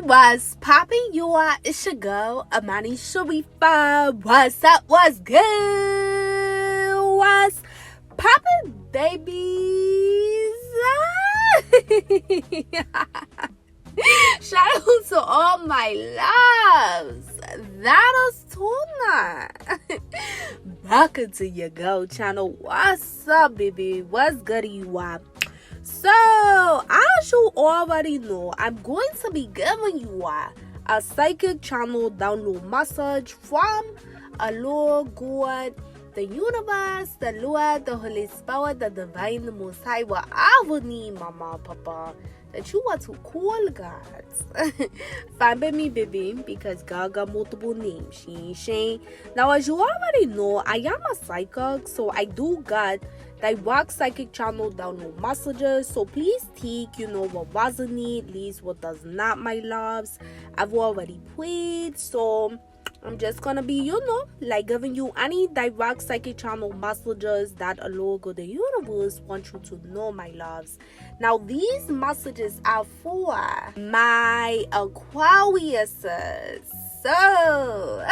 What's poppin'? You are, it's your girl, Amani Sharifa. What's up? What's good? What's poppin', babies? Shout out to all my loves. That is Tuna. Welcome to your girl channel. What's up, baby? What's good, you are? So, as you already know, I'm going to be giving you a psychic channel download message from a Lord God, the universe, the Lord, the Holy Spirit, the Divine, the Most High, whatever need, Mama, Papa, that you want to call God. Fine by me, baby, because God got multiple names. She. Now, as you already know, I am a psychic, so I do got direct psychic channel download messages. So please take, what wasn't it, least what does not, my loves. I've already prayed, so I'm just gonna be, giving you any direct psychic channel messages that a Lord God, the universe wants you to know, my loves. Now, these messages are for my Aquariuses. So,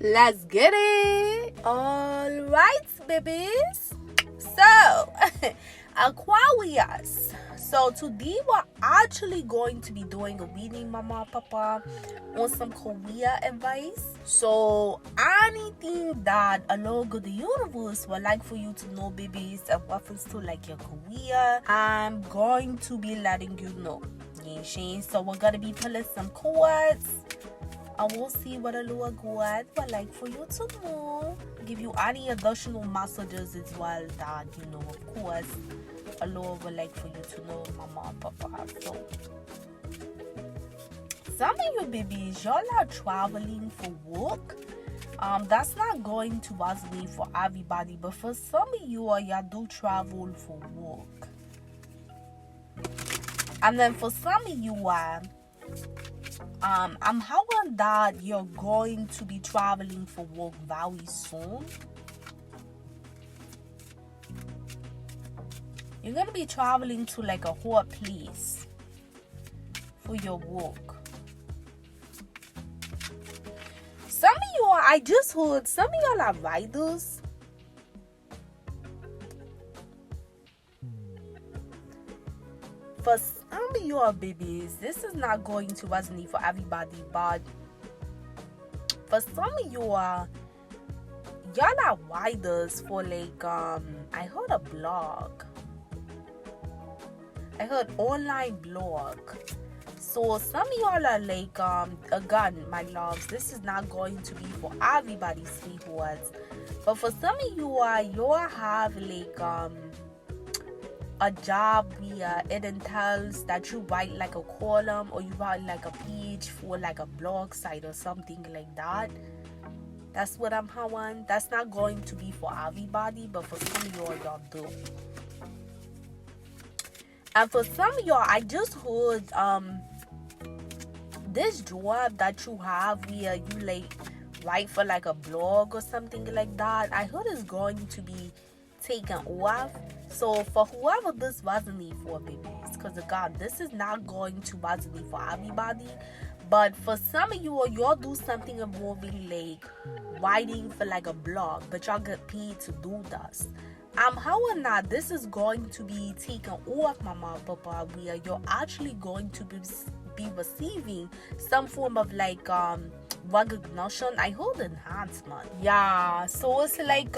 let's get it. All right, babies. So, Aquarius. So, today we're actually going to be doing a reading, Mama, Papa, on some career advice. So, anything that a Lord of the universe would like for you to know, babies, in reference to like your career, I'm going to be letting you know. So, we're going to be pulling some cards. I will see what a Lord God would like for you to know. Give you any additional messages as well that, of course, a Lord would like for you to know, Mama and Papa. So, some of you babies, y'all are traveling for work. That's not going to resonate for everybody, but for some of you, y'all do travel for work. And then for some of you, I'm hoping that you're going to be traveling for work very soon. You're going to be traveling to like a hot place for your work. Some of you are, I just heard, some of y'all are writers. For some of your babies, this is not going to resonate for everybody, but for some of you y'all are writers for like I heard a blog. I heard online blog. So some of y'all are like again, my loves, this is not going to be for everybody, sweethearts. But for some of you you have like a job where it entails that you write like a column or you write like a page for like a blog site or something like that. That's what I'm having. That's not going to be for everybody, but for some of y'all do. And for some of y'all, I just heard this job that you have where you like write for like a blog or something like that, I heard is going to be taken off. So for whoever this resonate for, babies, because God, this is not going to resonate for everybody, but for some of you, y'all do something involving like writing for like a blog, but y'all get paid to do this. How or not, this is going to be taken off, Mama and Papa, where you're actually going to be receiving some form of like recognition. I heard enhancement. Yeah, so it's like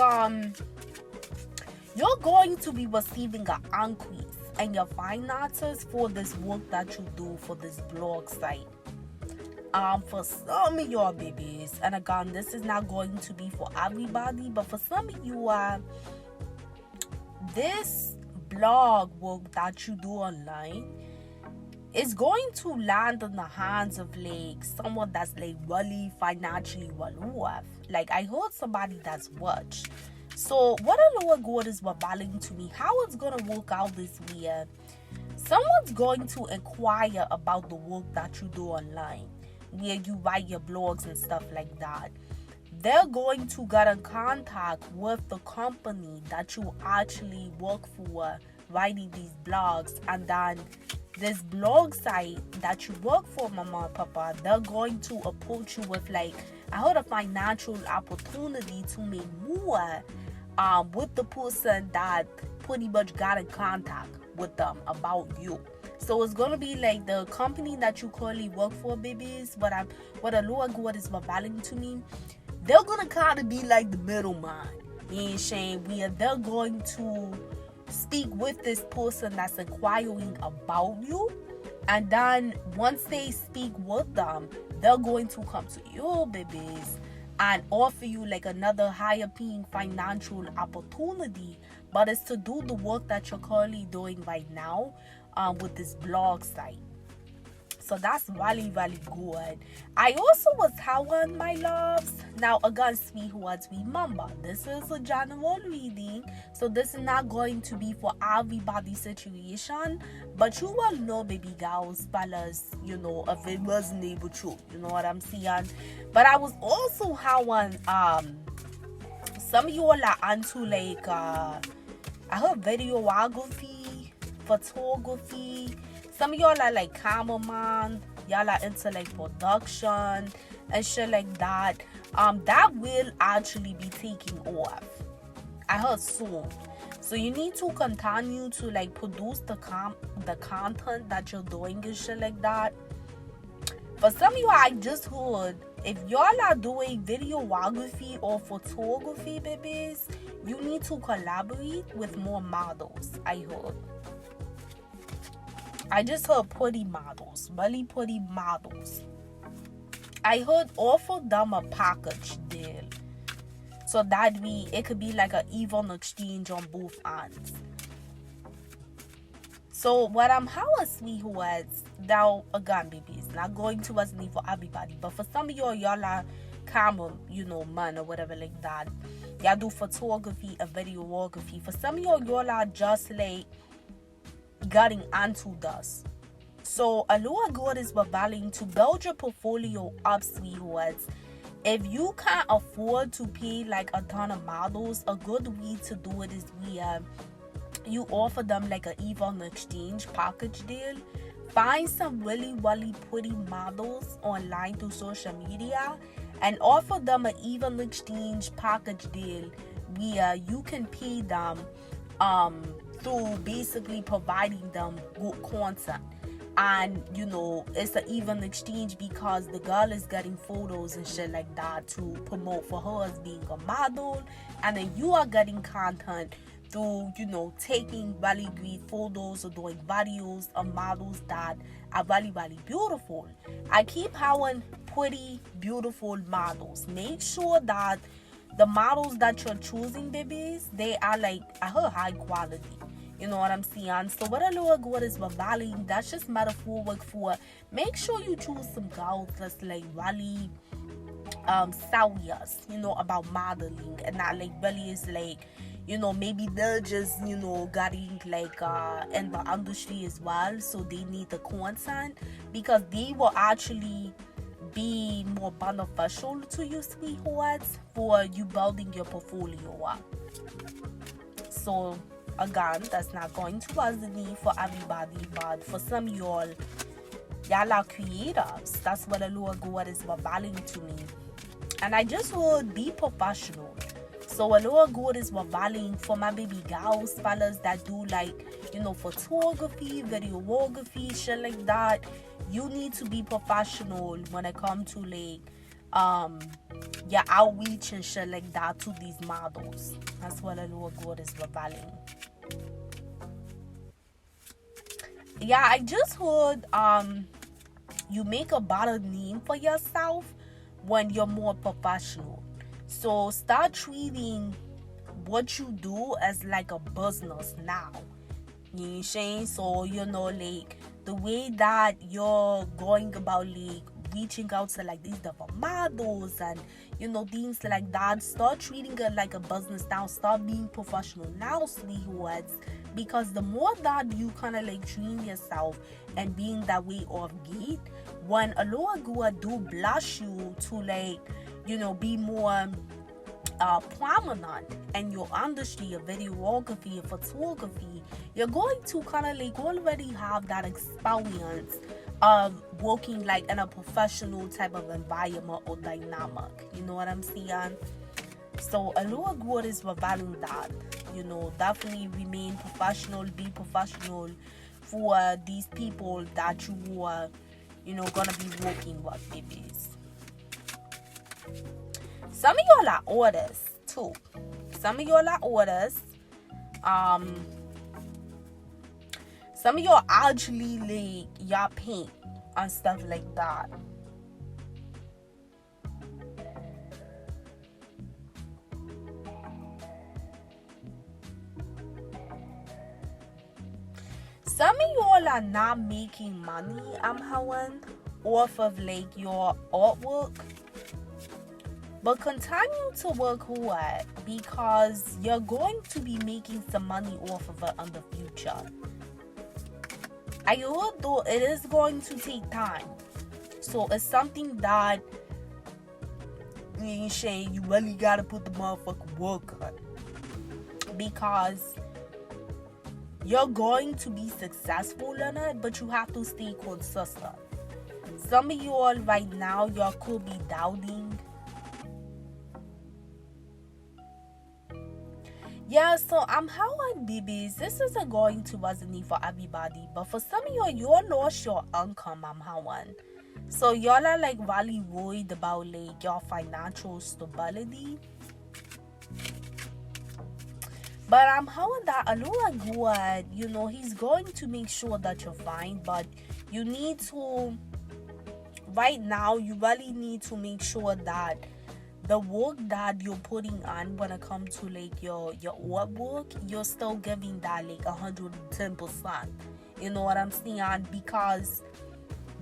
you're going to be receiving an increase in your finances for this work that you do for this blog site. For some of your babies, and again, this is not going to be for everybody, but for some of you, this blog work that you do online is going to land in the hands of like someone that's like really financially well off. Like I heard somebody that's rich. So what a Lord God is revealing to me, how it's gonna work out this year. Someone's going to inquire about the work that you do online, where you write your blogs and stuff like that. They're going to get in contact with the company that you actually work for, writing these blogs, and then this blog site that you work for, mama and papa, they're going to approach you with like, I heard, a financial opportunity to make more with the person that pretty much got in contact with them about you. So it's gonna be like the company that you currently work for, babies. What a lower God is revealing to me, they're gonna kind of be like the middleman. You know, saying where they're going to speak with this person that's inquiring about you, and then once they speak with them, they're going to come to you, babies, and offer you like another higher paying financial opportunity, but it's to do the work that you're currently doing right now with this blog site. So that's really, really good. I also was having, my loves. Now, again, sweethearts, remember, this is a general reading. So this is not going to be for everybody's situation. But you will know, baby girls, fellas, you know, if it wasn't with you. You know what I'm saying? But I was also having, some of you all are into, like, I heard videography, photography. Some of y'all are like cameraman, y'all are into like production and shit like that. That will actually be taking off, I heard, soon. So you need to continue to like produce the content that you're doing and shit like that. For some of you, I just heard, if y'all are doing videography or photography, babies, you need to collaborate with more models, I heard. I just heard pretty models, really pretty models. I heard offer them a package deal. So that it could be like an even exchange on both ends. So what I'm having, sweethearts, now again, babies, not going to resonate for everybody, but for some of y'all are camera, you know, man or whatever like that. Y'all do photography and videography. For some of y'all are just like getting onto this. So a lower God is battling to build your portfolio up, sweethearts. If you can't afford to pay like a ton of models, a good way to do it is you offer them like an even exchange package deal. Find some really, really pretty models online through social media and offer them an even exchange package deal where you can pay them through basically providing them good content. And you know, it's an even exchange because the girl is getting photos and shit like that to promote for her as being a model, and then you are getting content through, you know, taking really great photos or doing videos of models that are really, really beautiful. I keep having pretty beautiful models. Make sure that the models that you're choosing, babies, they are like, I heard, high quality. You know what I'm saying? So what a lower God is revealing, that's just metaphoric for make sure you choose some girls that's like really serious, you know, about modeling, and not like really is like, you know, maybe they're just, you know, getting like in the industry as well, so they need the content because they will actually be more beneficial to you, sweethearts, for you building your portfolio up. So again, that's not going to resonate for everybody, but for some y'all are creators. That's what the Lord God is revealing to me. And I just would be professional. So a Lord God is revealing for my baby girls, fellas that do like, you know, photography, videography, shit like that. You need to be professional when it comes to like your outreach and shit like that to these models. That's what the Lord God is revealing. Yeah, I just heard you make a better name for yourself when you're more professional. So start treating what you do as like a business now. You know what I'm saying? So, you know, like the way that you're going about like reaching out to like these different models and, you know, things like that. Start treating it like a business now. Start being professional now, sweethearts. Because the more that you kind of like train yourself and being that way off gate, when a lower gua do bless you to like, you know, be more prominent in your industry of videography and photography, you're going to kind of like already have that experience of working like in a professional type of environment or dynamic. You know what I'm saying? So a lot of good is valuing that. You know, definitely remain professional, be professional for these people that you are, you know, gonna be working with, babies. Some of y'all are orders too. Some of y'all are orders. Some of y'all actually like y'all paint and stuff like that. Some of y'all are not making money, off of like your artwork. But continue to work hard because you're going to be making some money off of it in the future. I heard though it is going to take time. So it's something that you really gotta put the motherfucking work on. Because you're going to be successful in it, but you have to stay consistent. Some of you all right now, y'all could be doubting. Yeah, so I'm Howard babies. This isn't going to resonate for everybody, but for some of y'all lost your income. I'm Howard. So y'all are like really worried about like your financial stability. But I'm Howard that Allah God, you know, he's going to make sure that you're fine, but you need to right now you really need to make sure that the work that you're putting on when it comes to like your artwork, you're still giving that like 110%. You know what I'm saying? Because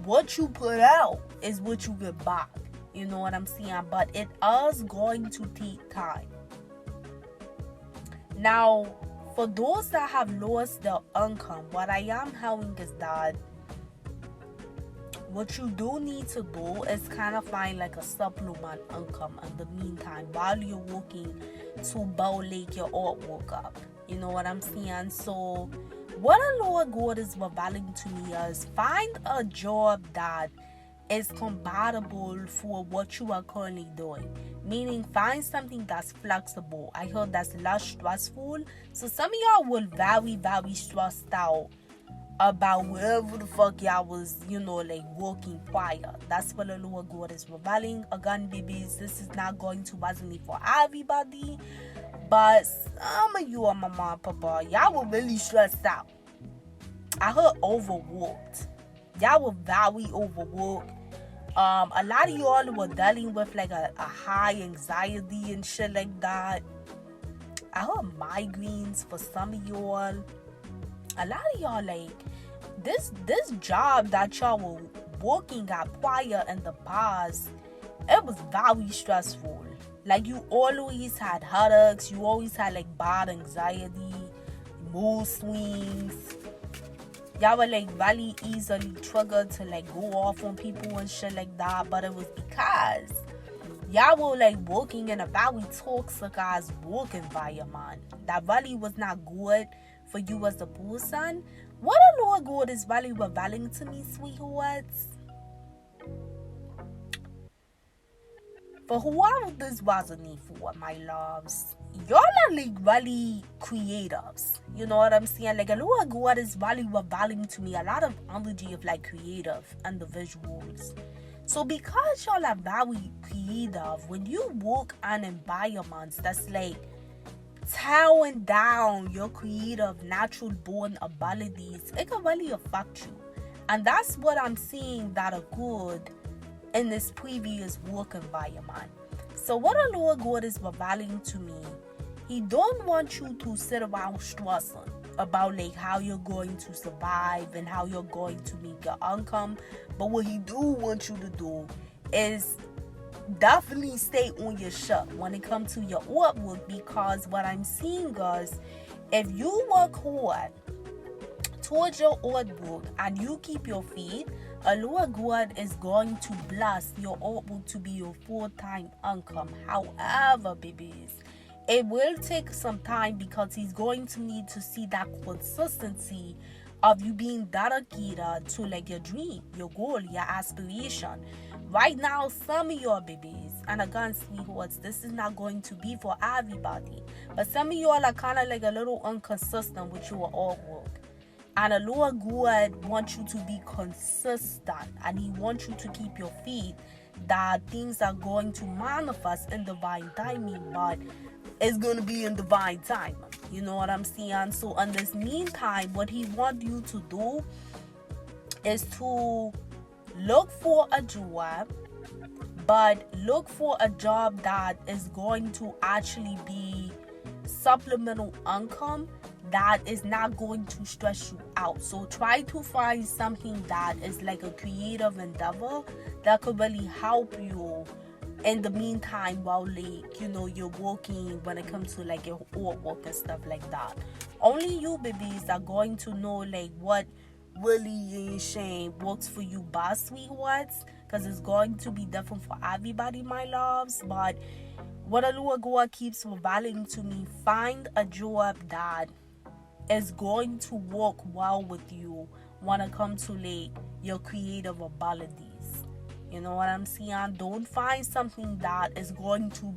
what you put out is what you get back. You know what I'm saying? But it is going to take time. Now, for those that have lost their income, what I am hearing is that what you do need to do is kind of find like a supplement income in the meantime while you're working to build like your artwork up. You know what I'm saying? So what a Lord God is revealing to me is find a job that is compatible for what you are currently doing. Meaning find something that's flexible. I heard that's less stressful. So some of y'all will very, very stressed out about wherever the fuck y'all was, you know, like working prior. That's what the Lord God is revealing. Again, babies, this is not going to resonate for everybody, but some of you are mama and papa, y'all were really stressed out. I heard overworked. Y'all were very overworked. A lot of y'all were dealing with like a high anxiety and shit like that. I heard migraines for some of y'all. A lot of y'all like this job that y'all were working at prior in the past, it was very stressful. Like you always had headaches, you always had like bad anxiety, mood swings. Y'all were like really easily triggered to like go off on people and shit like that. But it was because y'all were like working in a very toxic ass work environment that really was not good for you as a person. What a Lord God is really revealing to me, sweethearts. For whoever this wasn't for, my loves, y'all are like really creatives. You know what I'm saying? Like a Lord God is really revealing to me a lot of energy of like creative individuals. So because y'all are very creative, when you work on environments that's like tearing down your creative natural born abilities, it can really affect you. And that's what I'm seeing that are good in this previous work environment. So what the Lord God is revealing to me, he don't want you to sit around stressing about like how you're going to survive and how you're going to make your income. But what he do want you to do is definitely stay on your shit when it comes to your artwork, because what I'm seeing is if you work hard towards your artwork and you keep your feet, Allah God is going to bless your able to be your full-time income. However, babies, it will take some time because he's going to need to see that consistency of you being dedicated to like your dream, your goal, your aspiration. Right now, some of your babies, and again, sweethearts, this is not going to be for everybody, but some of y'all are kind of like a little inconsistent with your artwork. And the Lord God wants you to be consistent, and He wants you to keep your faith that things are going to manifest in divine timing, but it's going to be in divine time. You know what I'm saying? So in this meantime, what He wants you to do is to look for a job, but look for a job that is going to actually be supplemental income that is not going to stress you out. So try to find something that is like a creative endeavor that could really help you in the meantime while like, you know, you're working when it comes to like your artwork and stuff like that. Only you babies are going to know like what really shame works for you best, sweethearts, because it's going to be different for everybody, my loves. But what a Lord God keeps revealing to me, find a job that is going to work well with you when it comes to like your creative abilities. You know what I'm saying? Don't find something that is going to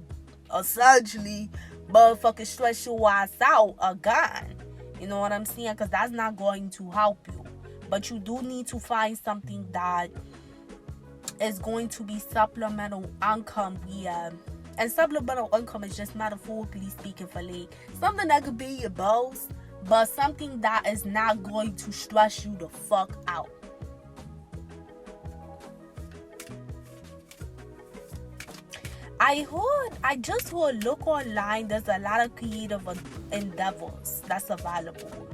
essentially motherfucking stress your ass out again. You know what I'm saying? Because that's not going to help you. But you do need to find something that is going to be supplemental income. And supplemental income is just metaphorically speaking for like something that could be your boss, but something that is not going to stress you the fuck out. I just heard, look online, there's a lot of creative endeavors that's available.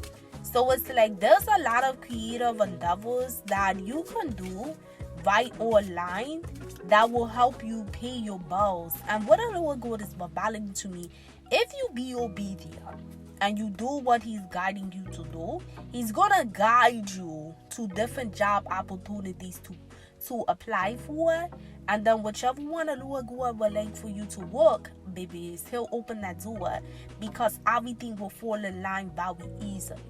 So it's like there's a lot of creative endeavors that you can do right online that will help you pay your bills. And what a Lord God is revealing to me, if you be obedient and you do what He's guiding you to do, He's gonna guide you to different job opportunities to apply for. And then whichever one the Lord God would like for you to work, babies, He'll open that door because everything will fall in line very easily.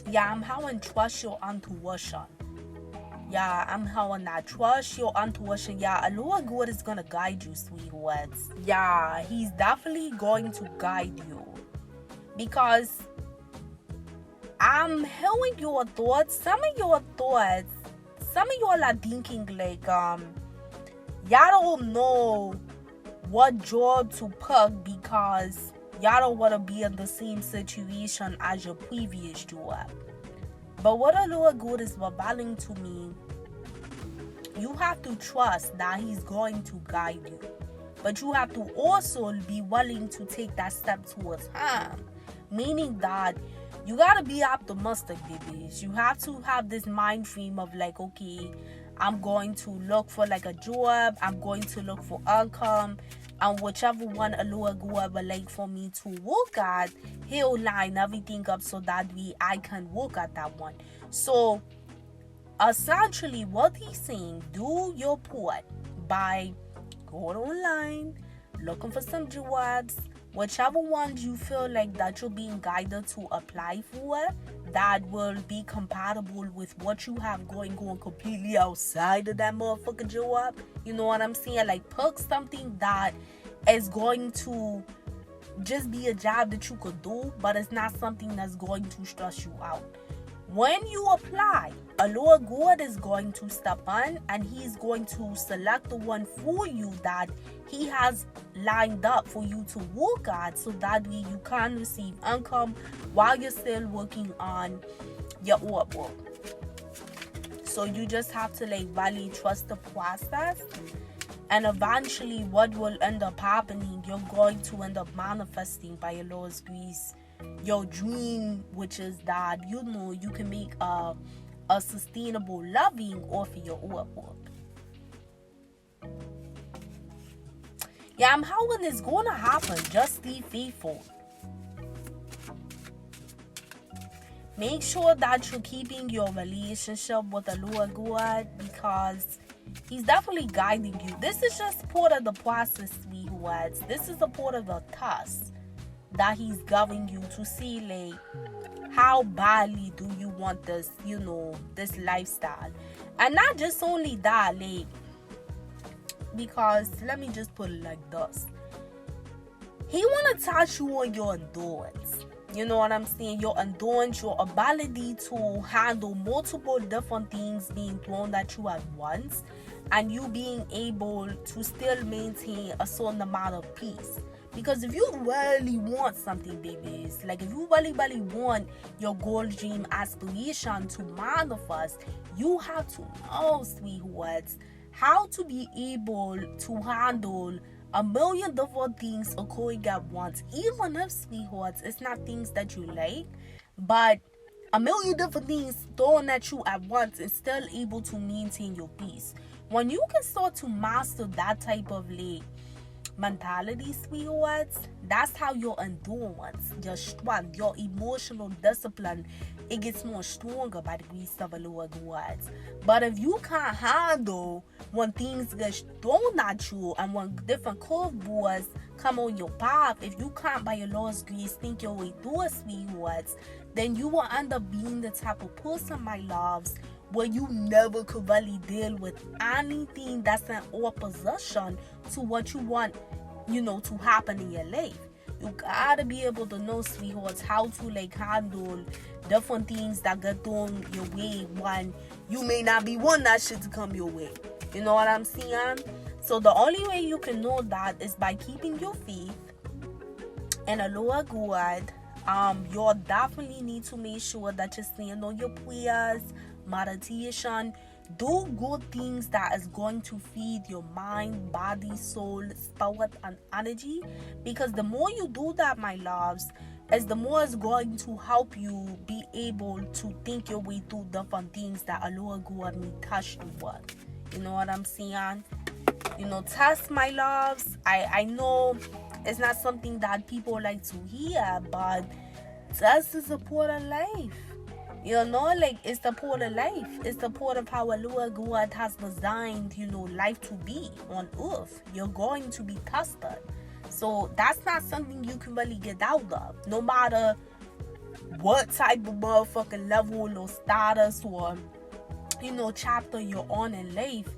Yeah, I'm having trust your intuition. Yeah, I'm having that trust your intuition. Yeah, a Lord God is gonna guide you, sweethearts. Yeah, He's definitely going to guide you because I'm hearing your thoughts. Some of y'all are thinking like y'all don't know what job to pick because y'all don't want to be in the same situation as your previous job. But what the Lord God is revealing to me, you have to trust that He's going to guide you. But you have to also be willing to take that step towards Him. Meaning that you got to be optimistic, babies. You have to have this mind frame of like, okay, I'm going to look for like a job. I'm going to look for income. And whichever one a Lord God would like for me to work at, He'll line everything up so that I can work at that one. So essentially what He's saying, do your part by going online, looking for some jobs, whichever ones you feel like that you're being guided to apply for, that will be compatible with what you have going on completely outside of that motherfucking job. You know what I'm saying? Like, pick something that is going to just be a job that you could do, but it's not something that's going to stress you out. When you apply, a Lord God is going to step on and He's going to select the one for you that He has lined up for you to work at, so that way you can receive income while you're still working on your artwork. So you just have to like really trust the process, and eventually what will end up happening, you're going to end up manifesting by your Lord's grace your dream, which is that, you know, you can make a sustainable living off of your artwork. Yeah, I'm hoping it's going to happen. Just stay faithful. Make sure that you're keeping your relationship with the Lord God, because he's definitely guiding you. This is just part of the process, sweethearts. This is a part of the task that he's giving you to see, like, how badly do you want this, this lifestyle. And not just only that, like, because let me just put it like this. He want to touch you on your endurance. You know what I'm saying? Your endurance, your ability to handle multiple different things being thrown at you at once, and you being able to still maintain a certain amount of peace. Because if you really want something, babies, like if you really, really want your goal, dream, aspiration to manifest, you have to know, sweethearts, how to be able to handle a million different things occurring at once. Even if, sweethearts, it's not things that you like, but a million different things thrown at you at once and still able to maintain your peace. When you can start to master that type of mentality, sweethearts, that's how your endurance, your strength, your emotional discipline, it gets more stronger by the grace of the Lord God. But if you can't handle when things get thrown at you and when different curveballs come on your path, if you can't by your Lord's grace think your way through it, sweethearts, then you will end up being the type of person, my loves, where you never could really deal with anything that's in opposition to what you want, to happen in your life. You gotta be able to know, sweethearts, how to handle different things that get thrown your way when you may not be wanting that shit to come your way. You know what I'm saying? So the only way you can know that is by keeping your faith and a lower God. You'll definitely need to make sure that you're staying on your prayers, meditation, do good things that is going to feed your mind, body, soul, spirit, and energy. Because the more you do that, my loves, is the more it's going to help you be able to think your way through different things that Allah God may touch you with. You know what I'm saying? Test, my loves. I know it's not something that people like to hear, but test is a part of life. It's the part of life. It's the part of how Allah God has designed, life to be on earth. You're going to be tested. So that's not something you can really get out of. No matter what type of motherfucking level or status or, chapter you're on in life,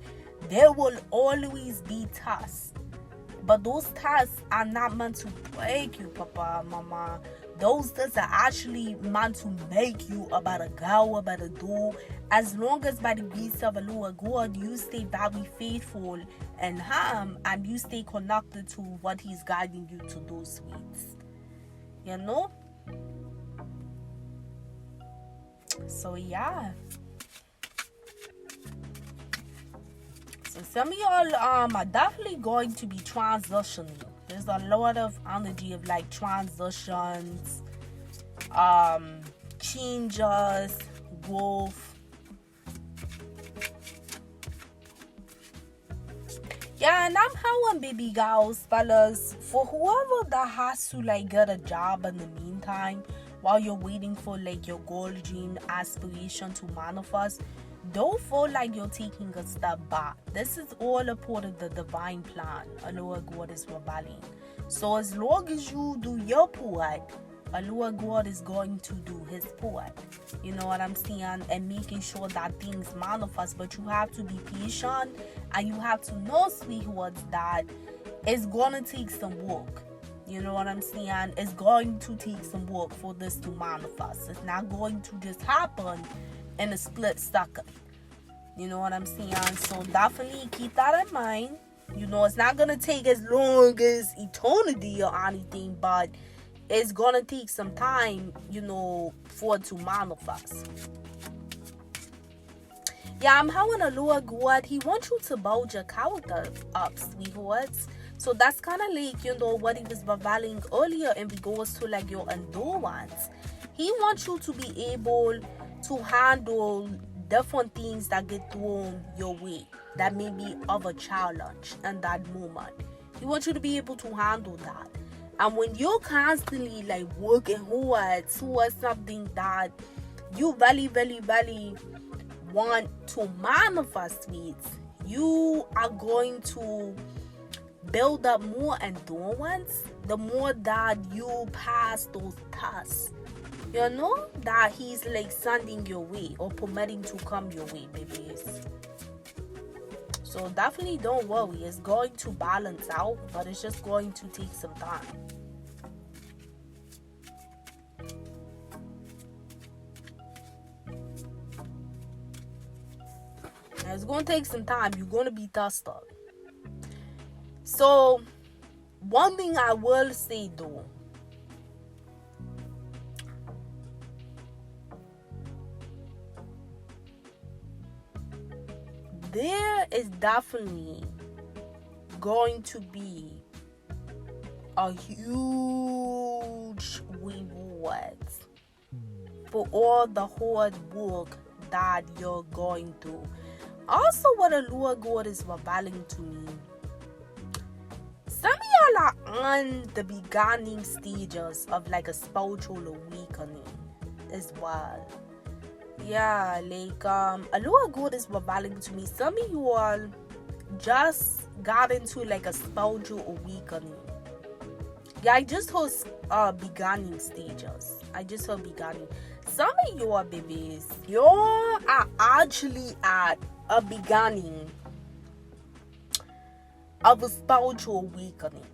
there will always be tests. But those tests are not meant to break you, Papa, Mama. Those tests are actually meant to make you a better girl, a better doll. As long as by the grace of the Lord God, you stay very faithful in Him and you stay connected to what He's guiding you to do, sweets. So, yeah. So some of y'all are definitely going to be transitioning. There's a lot of energy of transitions, changes, growth. Yeah, and I'm howling, baby girls, fellas, for whoever that has to get a job in the meantime while you're waiting for your goal, dream, aspiration to manifest. Don't feel like you're taking a step back. This is all a part of the divine plan Allah God is revealing. So as long as you do your part, Allah God is going to do His part. You know what I'm saying? And making sure that things manifest. But you have to be patient and you have to know, sweethearts, that it's going to take some work. You know what I'm saying? It's going to take some work for this to manifest. It's not going to just happen in a split second. You know what I'm saying? So definitely keep that in mind. It's not going to take as long as eternity or anything, but it's going to take some time, for it to manifest. Yeah, I'm having a Lord God. He wants you to build your character up, sweethearts. So that's kind of what he was revealing earlier in regards to your endurance. He wants you to be able to handle different things that get thrown your way that may be of a challenge in that moment. He wants you to be able to handle that. And when you're constantly working hard towards something that you really want to manifest it, you are going to build up more endurance the more that you pass those tests. You know that he's like sending your way or permitting to come your way, babies. So definitely don't worry. It's going to balance out, but it's just going to take some time. It's going to take some time. You're going to be tested. So, one thing I will say though, there is definitely going to be a huge reward for all the hard work that you're going through. Also, what the Lord God is revealing to me, some of y'all are on the beginning stages of like a spiritual awakening as well. Yeah, like a Lord God is revealing to me, some of you all just got into like a spiritual awakening. Yeah, I just heard beginning stages. I just heard beginning. Some of your babies, you are actually at a beginning of a spiritual awakening.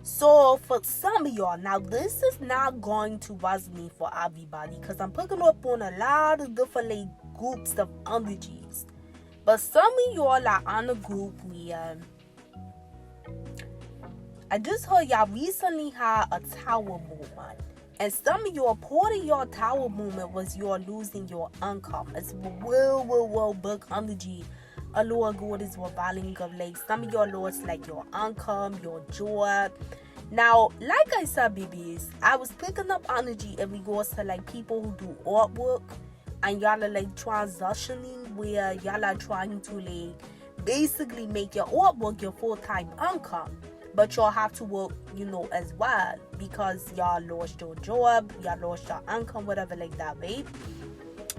So for some of y'all, now this is not going to resonate for everybody because I'm picking up on a lot of different like groups of energies. But some of y'all are on a group where I just heard y'all recently had a tower movement. And some of your part of your tower movement was you're losing your income. It's real big energy. A Lord God is revealing of like some of your lost like your income, your job. Now, like I said, babies, I was picking up energy in regards to like people who do artwork, and y'all are like transitioning where y'all are trying to like basically make your artwork your full-time income. But y'all have to work, you know, as well because y'all lost your job, y'all lost your income, whatever like that, babe.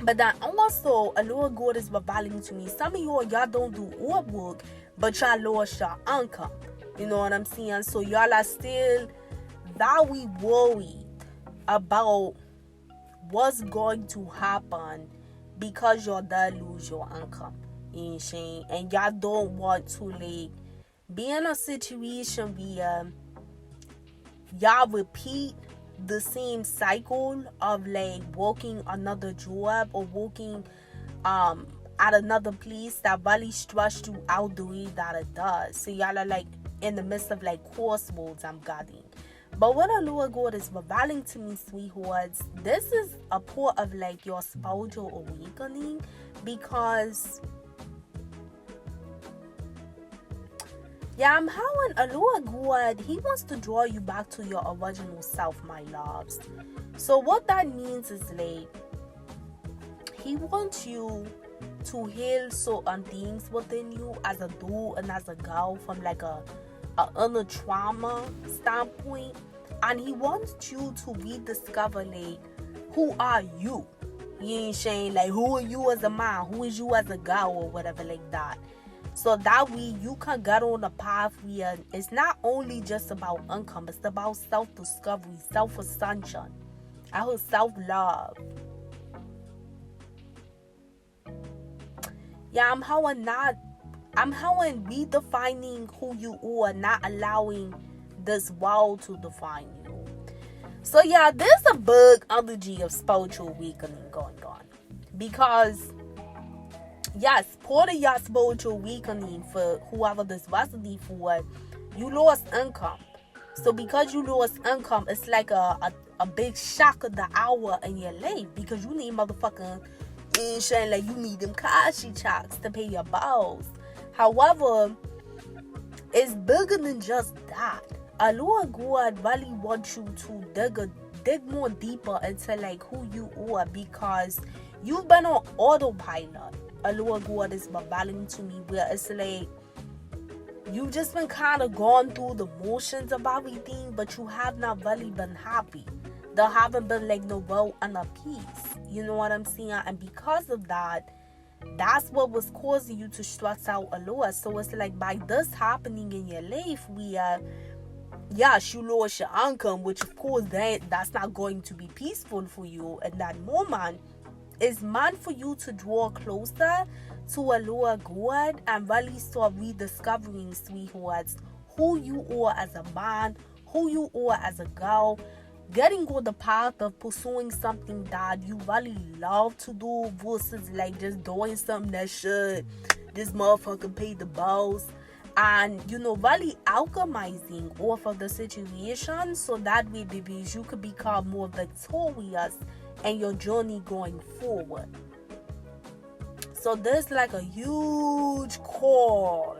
But then also, a Lord God is revealing to me, some of y'all don't do artwork, but y'all lost your income. You know what I'm saying? So y'all are still very worried about what's going to happen because y'all did lose your income. You know what I'm saying? And y'all don't want to like be in a situation where y'all repeat the same cycle of like working another job or working at another place that really stressed you out the way that it does. So y'all are like in the midst of like crossroads, I'm getting. But what the Lord God is revealing to me, sweethearts, this is a part of like your spiritual awakening because yeah, I'm having a Lord God, he wants to draw you back to your original self, my loves. So what that means is like, he wants you to heal certain things within you as a dude and as a girl from like a inner trauma standpoint. And he wants you to rediscover like, who are you? You ain't saying like, who are you as a man? Who is you as a girl or whatever like that. So that way you can get on a path where it's not only just about income, it's about self-discovery, self-ascension, our self-love. Yeah, I'm redefining who you are, not allowing this world to define you. So yeah, there's a big energy of spiritual awakening going on. Because yes, part of your spiritual awakening for whoever this resonates for, you lost income. So because you lost income, it's like a big shock of the hour in your life because you need motherfucking insurance, like you need them cashy checks to pay your bills. However, it's bigger than just that. A Lord God really wants you to dig more deeper into like who you are because you've been on autopilot. A Lord God is revealing to me where it's like you've just been kind of gone through the motions of everything, but you have not really been happy. there haven't been like no real inner peace. You know what I'm saying? And because of that, that's what was causing you to stress out a lot. So it's like by this happening in your life, yes, you lost your income, which of course that's not going to be peaceful for you in that moment. It's meant for you to draw closer to a lower God and really start rediscovering, sweethearts, who you are as a man, who you are as a girl, getting on the path of pursuing something that you really love to do versus like just doing something that should this motherfucker pay the bills. And really alchemizing off of the situation, so that way, babies, you could become more victorious in your journey going forward. So there's like a huge call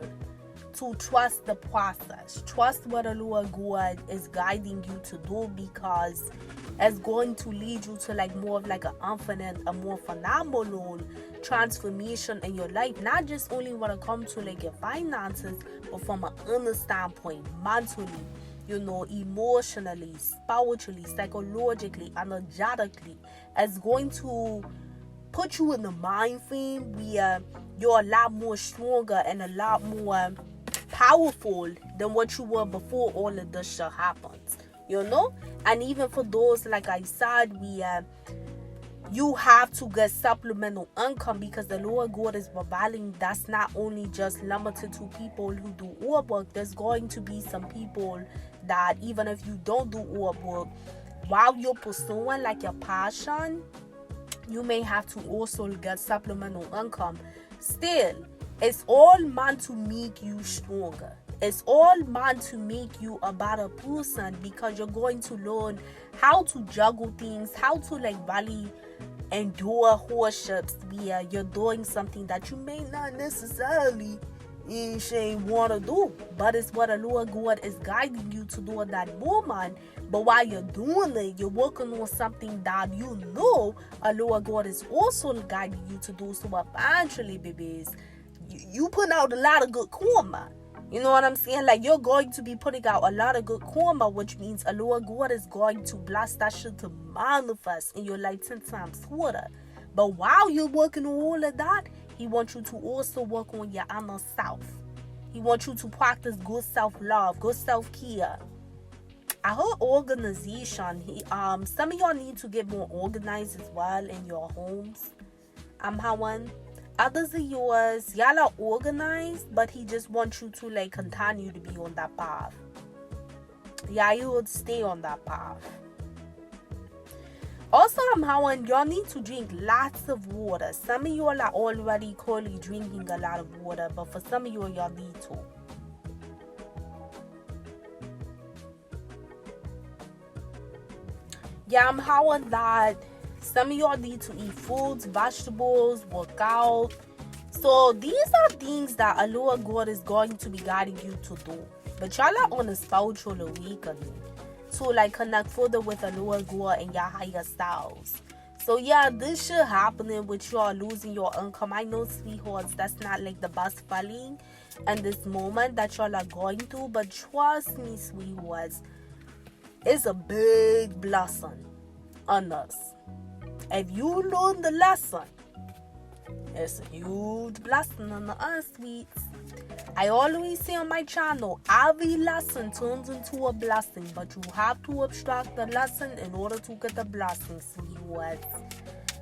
to trust the process. Trust what the Lord God is guiding you to do, because it's going to lead you to like more of like an infinite, a more phenomenal transformation in your life. Not just only when it comes to like your finances, but from an inner standpoint, mentally, emotionally, spiritually, psychologically, energetically. It's going to put you in the mind frame where you're a lot more stronger and a lot more powerful than what you were before all of this shit happens. And even for those, like I said, you have to get supplemental income, because the Lord God is revealing that's not only just limited to people who do orb work. There's going to be some people that even if you don't do orb work, while you're pursuing like your passion, you may have to also get supplemental income. Still, it's all meant to make you stronger. It's all meant to make you a better person, because you're going to learn how to juggle things, how to like really endure hardships where you're doing something that you may not necessarily want to do, but it's what the Lord God is guiding you to do at that moment. But while you're doing it, you're working on something that a Lord God is also guiding you to do. So eventually, babies, you put out a lot of good karma. You know what I'm saying? Like, you're going to be putting out a lot of good karma, which means a Lord God is going to bless that shit to manifest in your life 10 times harder. But while you're working on all of that, He wants you to also work on your inner self. He wants you to practice good self-love, good self-care. I heard organization. Some of y'all need to get more organized as well in your homes. Others of yours, y'all are organized, but He just wants you to like continue to be on that path. Yeah, you would stay on that path. Also, y'all need to drink lots of water. Some of y'all are already currently drinking a lot of water, but for some of y'all need to. Yeah, that some of y'all need to eat fruits, vegetables, work out. So these are things that a Lord God is going to be guiding you to do. But y'all are on a spiritual awakening to like connect further with the Lord God and your higher selves. So yeah, this shit happening with y'all losing your income. I know, sweethearts, that's not like the best feeling in this moment that y'all are going through. But trust me, sweethearts, it's a big blessing on us. If you learn the lesson, it's a huge blessing on us, sweets. I always say on my channel, every lesson turns into a blessing, but you have to abstract the lesson in order to get the blessing, sweethearts.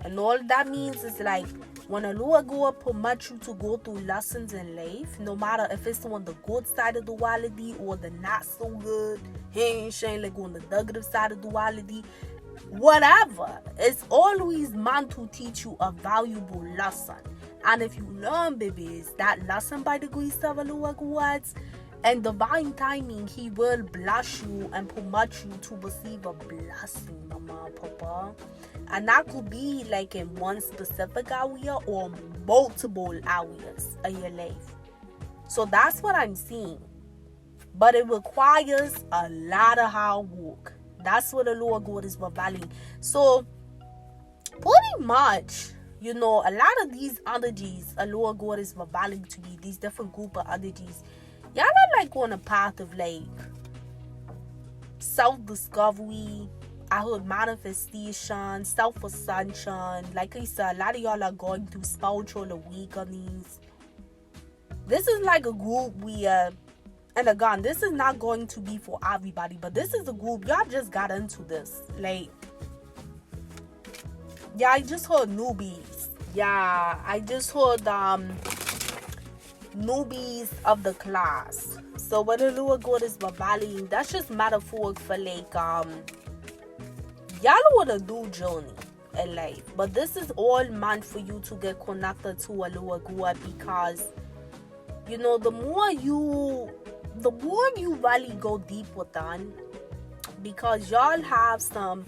And all that means is like, when a Lord God permits you to go through lessons in life, no matter if it's on the good side of duality or the not so good, he ain't saying like on the negative side of duality, whatever, it's always meant to teach you a valuable lesson. And if you learn, babies, that lesson by the grace of the Lord God and divine timing, He will bless you and permit you to receive a blessing, mama, papa. And that could be like in one specific area or multiple areas of your life. So that's what I'm seeing. But it requires a lot of hard work. That's what the Lord God is revealing. So, pretty much, a lot of these energies the Lord God is revealing to me, these different group of energies, y'all are like on a path of like self-discovery, I heard manifestation, self-ascension. Like I said, a lot of y'all are going through spiritual awakenings. This is like a group where, and again, this is not going to be for everybody, but this is a group, y'all just got into this. Like, yeah, I just heard newbies. Yeah, I just heard newbies of the class. So when the Lord God is battling, that's just metaphoric for like y'all want to do journey in life, but this is all meant for you to get connected to a lower God, because you know the more you really go deep within, because y'all have some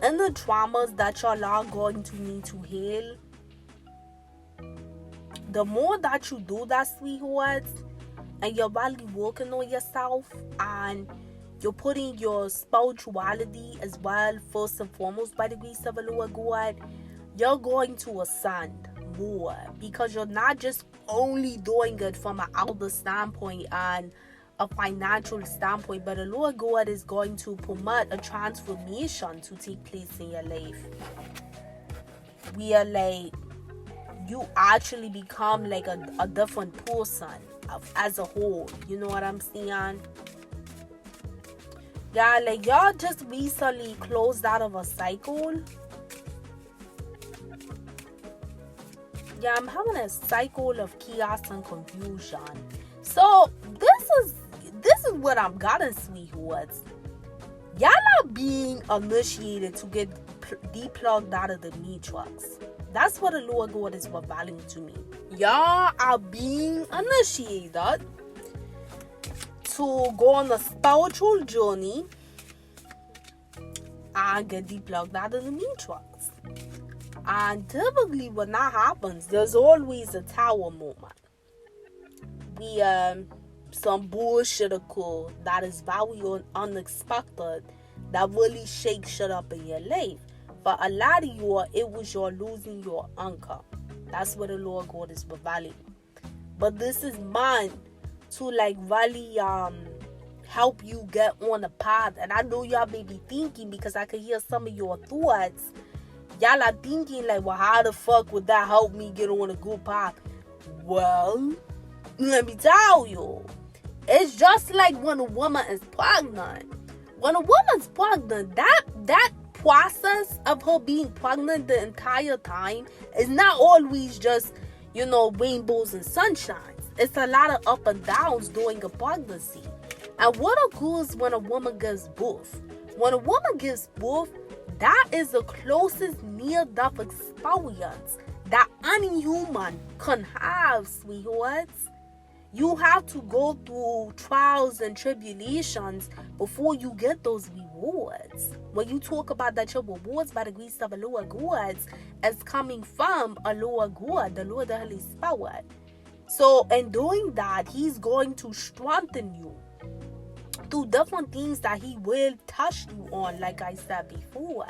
inner traumas that y'all are going to need to heal. The more that you do that, sweethearts, and you're really working on yourself, and you're putting your spirituality as well first and foremost by the grace of the Lord God, you're going to ascend more, because you're not just only doing it from an outer standpoint and a financial standpoint, but the Lord God is going to permit a transformation to take place in your life. We are like, you actually become like a different person as a whole. You know what I'm saying? Yeah, like y'all just recently closed out of a cycle. Yeah, I'm having a cycle of chaos and confusion. So this is what I'm getting, sweethearts. Y'all are being initiated to get deplugged out of the matrix. That's what the Lord God is revealing to me. Y'all are being initiated to go on a spiritual journey and get deplugged out of the matrix. And typically when that happens, there's always a tower moment. Some bullshit occur that is very unexpected, that really shakes shit up in your life. For a lot of you, it was your losing your anchor. That's what the Lord God is revealing. But this is meant to like really help you get on the path. And I know y'all may be thinking, because I can hear some of your thoughts, y'all are thinking like, well, how the fuck would that help me get on a good path? Well, let me tell you, it's just like when a woman is pregnant. When a woman's pregnant, that process of her being pregnant the entire time is not always just, rainbows and sunshines. It's a lot of up and downs during a pregnancy. And what occurs when a woman gives birth? When a woman gives birth, that is the closest near-death experience that any human can have, sweethearts. You have to go through trials and tribulations before you get those rewards. When you talk about that your rewards by the grace of a lower God is coming from a lower God, the Lord the Holy Spirit. So in doing that, He's going to strengthen you through different things that He will touch you on, like I said before.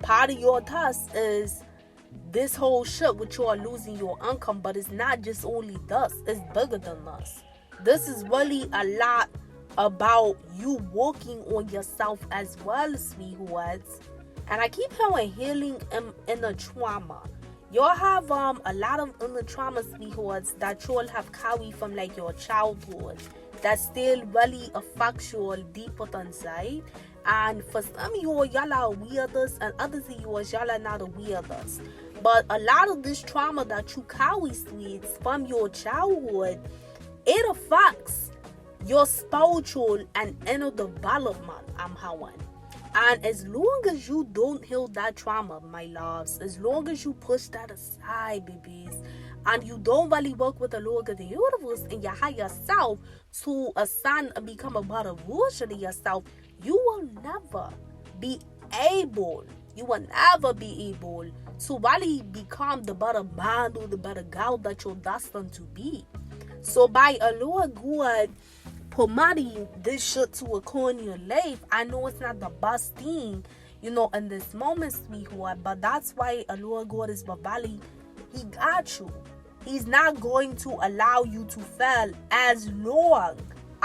Part of your test is this whole shit with you are losing your income, but it's not just only this, it's bigger than this. This is really a lot about you working on yourself as well, sweethearts. And I keep hearing healing inner trauma. Y'all have a lot of inner trauma, sweethearts, that y'all have carried from like your childhood that still really affects you deep inside. And for some of y'all are weirdest, and others of y'all are not the weirdest. But a lot of this trauma that you carry, sweets, from your childhood, it affects your spiritual and inner development, I'm having. And as long as you don't heal that trauma, my loves, as long as you push that aside, babies, and you don't really work with the Lord of the universe and your higher self to ascend and become a better version of yourself, you will never be able to really become the better man or the better girl that you're destined to be. So by a Lord God permitting this shit to occur in your life, I know it's not the best thing, in this moment, sweetheart, but that's why a Lord God is Babali. He got you. He's not going to allow you to fail as long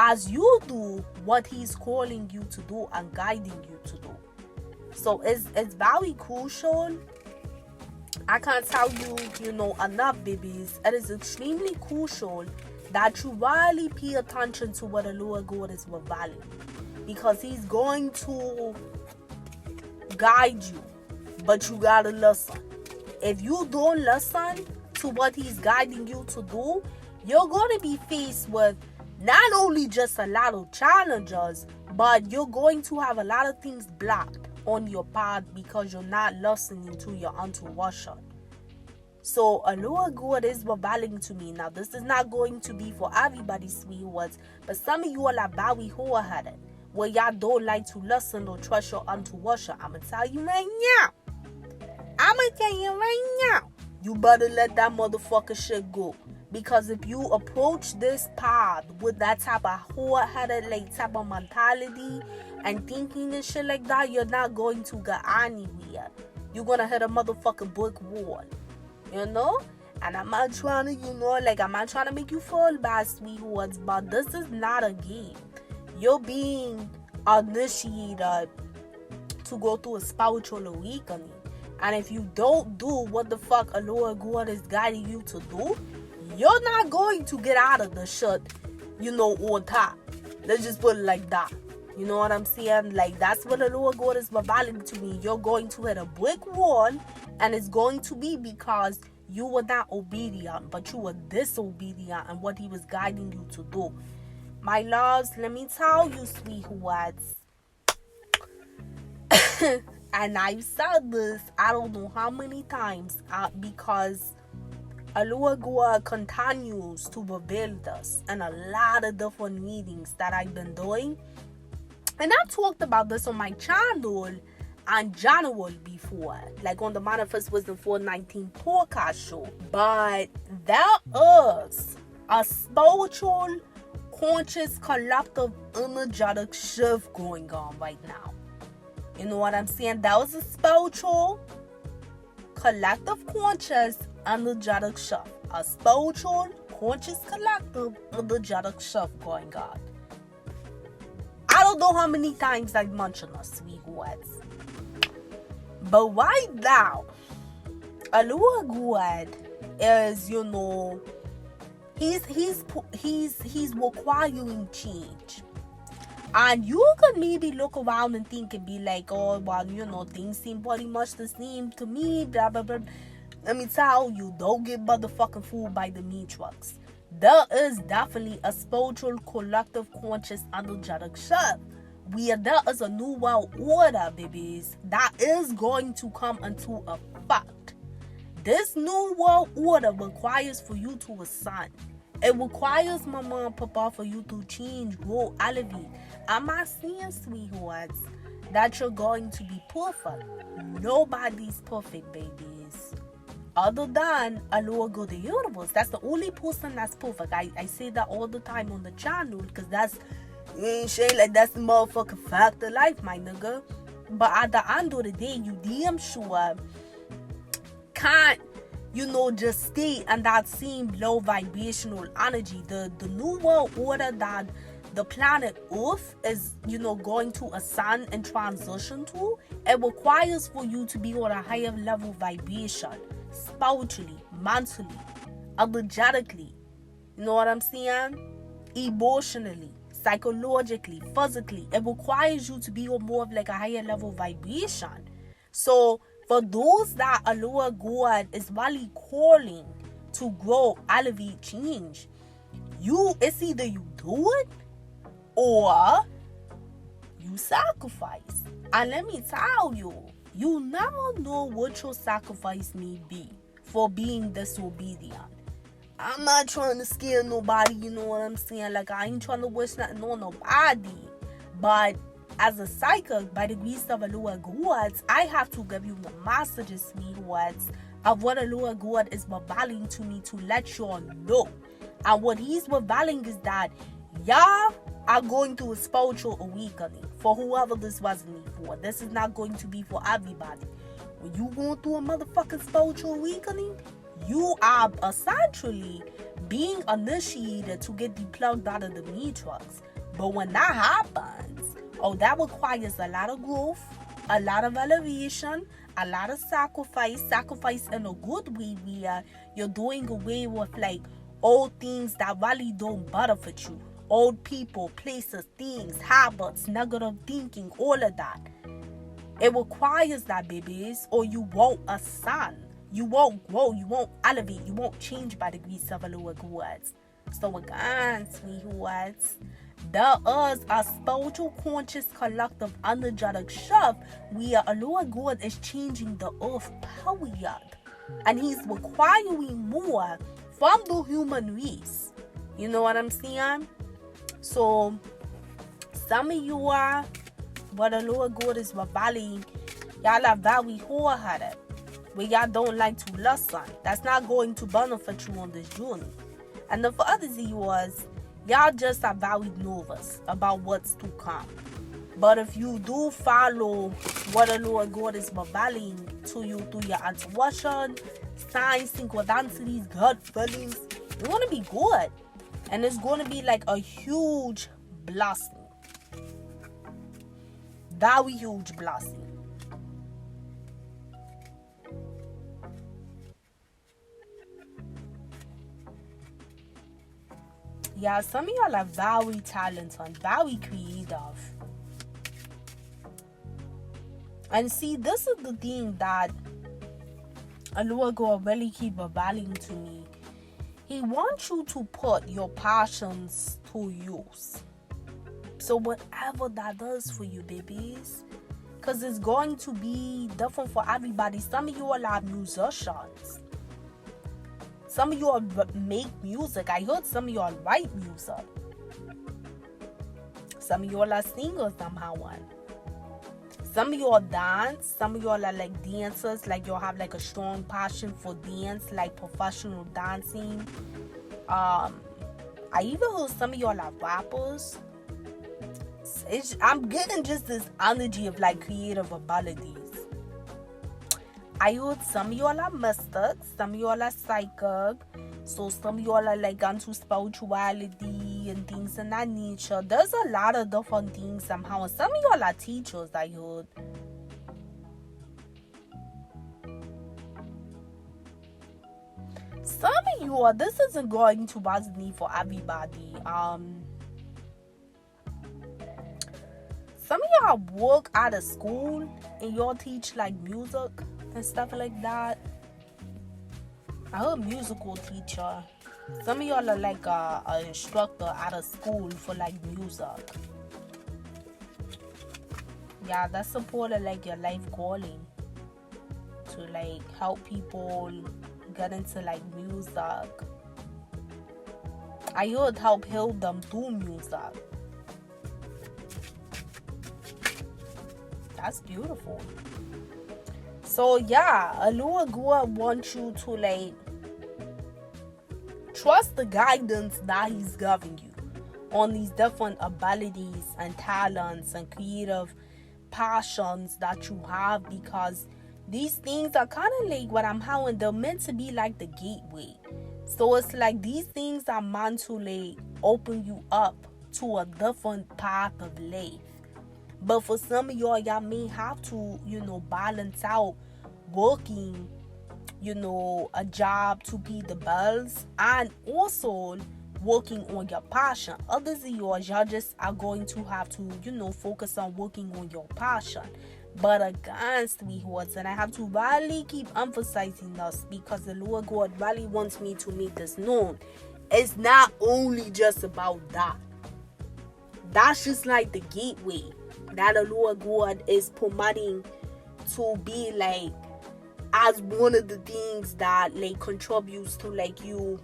as you do what he's calling you to do and guiding you to do. So it's very crucial. I can't tell you, enough, babies. It is extremely crucial that you really pay attention to what the Lord God is revealing, because he's going to guide you, but you gotta listen. If you don't listen to what he's guiding you to do, you're going to be faced with not only just a lot of challenges, but you're going to have a lot of things blocked on your path because you're not listening to your intuition. So a Lord God is revealing to me. Now, this is not going to be for everybody, sweethearts, but some of you all are very wholehearted, where y'all don't like to listen or trust your intuition. I'm going to tell you right now. You better let that motherfucker shit go. Because if you approach this path with that type of wholehearted, like, type of mentality and thinking and shit like that, you're not going to get anywhere. You're going to hit a motherfucking brick wall. And I'm not trying to, I'm not trying to make you feel bad, sweethearts, but this is not a game. You're being initiated to go through a spiritual awakening. And if you don't do what the fuck a Lord God is guiding you to do, you're not going to get out of the shit, on top. Let's just put it like that. You know what I'm saying? Like, that's what the Lord God is revealing to me. You're going to hit a brick wall, and it's going to be because you were not obedient, but you were disobedient in what he was guiding you to do. My loves, let me tell you, sweethearts. And I've said this, I don't know how many times, because a Lord God continues to reveal this in a lot of different meetings that I've been doing. And I talked about this on my channel in January before, like on the Manifest Wisdom 419 podcast show. But there is a spiritual, conscious, collective, energetic shift going on right now. You know what I'm saying? That was a spiritual, collective, conscious, energetic shift. A spiritual, conscious, collective, energetic shift going on. I don't know how many times I've mentioned this, sweethearts. But right now, a Lord God is, he's requiring change. And you could maybe look around and think and be like, oh, well, things seem pretty much the same to me, blah, blah, blah. Let me tell you, don't get motherfucking fooled by the matrix. There is definitely a spiritual, collective, conscious, energetic shift where there is a new world order, babies, that is going to come into effect. This new world order requires for you to ascend. It requires, mama and papa, for you to change, grow, elevate. I'm not saying, sweethearts, that you're going to be perfect. Nobody's perfect, babies. Other than a Lord God of the universe. That's the only person that's perfect. I say that all the time on the channel, because that's the motherfucking fact of life, my nigga. But at the end of the day, you damn sure can't, just stay in that same low vibrational energy. The new world order that the planet Earth is, going to ascend and transition to, it requires for you to be on a higher level vibration, spiritually, mentally, energetically, you know what I'm saying? Emotionally, psychologically, physically. It requires you to be on more of like a higher level vibration. So for those that a Lord God is really calling to grow, elevate, change, it's either you do it or you sacrifice. And let me tell you, you never know what your sacrifice may be for being disobedient. I'm not trying to scare nobody, you know what I'm saying? Like, I ain't trying to wish nothing on nobody. But as a psychic, by the grace of a Lord God, I have to give you the messages, sweethearts, of what a Lord God is revealing to me to let you all know. And what he's revealing is that y'all are going through a spiritual awakening. For whoever this wasn't for. This is not going to be for everybody. When you going through a motherfucking spiritual awakening, you are essentially being initiated to get deplugged out of the matrix. But when that happens, oh, that requires a lot of growth, a lot of elevation, a lot of sacrifice in a good way, where you're doing away with like old things that really don't benefit you. Old people, places, things, habits, negative thinking, all of that. It requires that, babies, or you won't ascend. You won't grow, you won't elevate, you won't change by degrees of a lower goods. So again, sweethearts, there is a spiritual, conscious, collective, energetic shift where a lower god is changing the earth period. And he's requiring more from the human race. You know what I'm saying? So, some of you are, what the Lord God is revealing, y'all are very wholehearted, where y'all don't like to listen. That's not going to benefit you on this journey. And then for others of yours, y'all just are very nervous about what's to come. But if you do follow what the Lord God is revealing to you through your intuition, signs, synchronicities, gut feelings, it's going to be good. And it's going to be like a huge blessing. Very huge blessing. Yeah, some of y'all are very talented, very creative. And see, this is the thing that a Lord God really keep revealing to me. He wants you to put your passions to use. So whatever that does for you, babies, because it's going to be different for everybody. Some of you all are musicians. Some of you all make music. I heard some of you all write music. Some of you all are singers somehow. Some of you all dance. Some of you all are like dancers. Like you all have like a strong passion for dance, like professional dancing. I even heard some of you all are rappers. I'm getting just this energy of like creative abilities. I heard some of y'all are mystics, some of y'all are psychic, so some of y'all are like into spirituality and things of that nature. There's a lot of different things somehow. And some of y'all are teachers, I heard. Some of you, this isn't going to resonate for everybody. Some of y'all work out of school and y'all teach like music and stuff like that. I heard musical teacher. Some of y'all are like an instructor out of school for like music. Yeah, that's support of like your life calling to like help people get into like music. I heard help heal them through music. That's beautiful. So yeah, Alua Gua wants you to like trust the guidance that he's giving you on these different abilities and talents and creative passions that you have, because these things are kind of like what I'm having. They're meant to be like the gateway. So it's like these things are meant to like open you up to a different path of life. But for some of y'all may have to, balance out working, a job to pay the bills and also working on your passion. Others of y'all just are going to have to, focus on working on your passion. But again, sweethearts, and I have to really keep emphasizing this because the Lord God really wants me to make this known. It's not only just about that. That's just like the gateway that the Lord God is promoting to be like as one of the things that like contributes to like you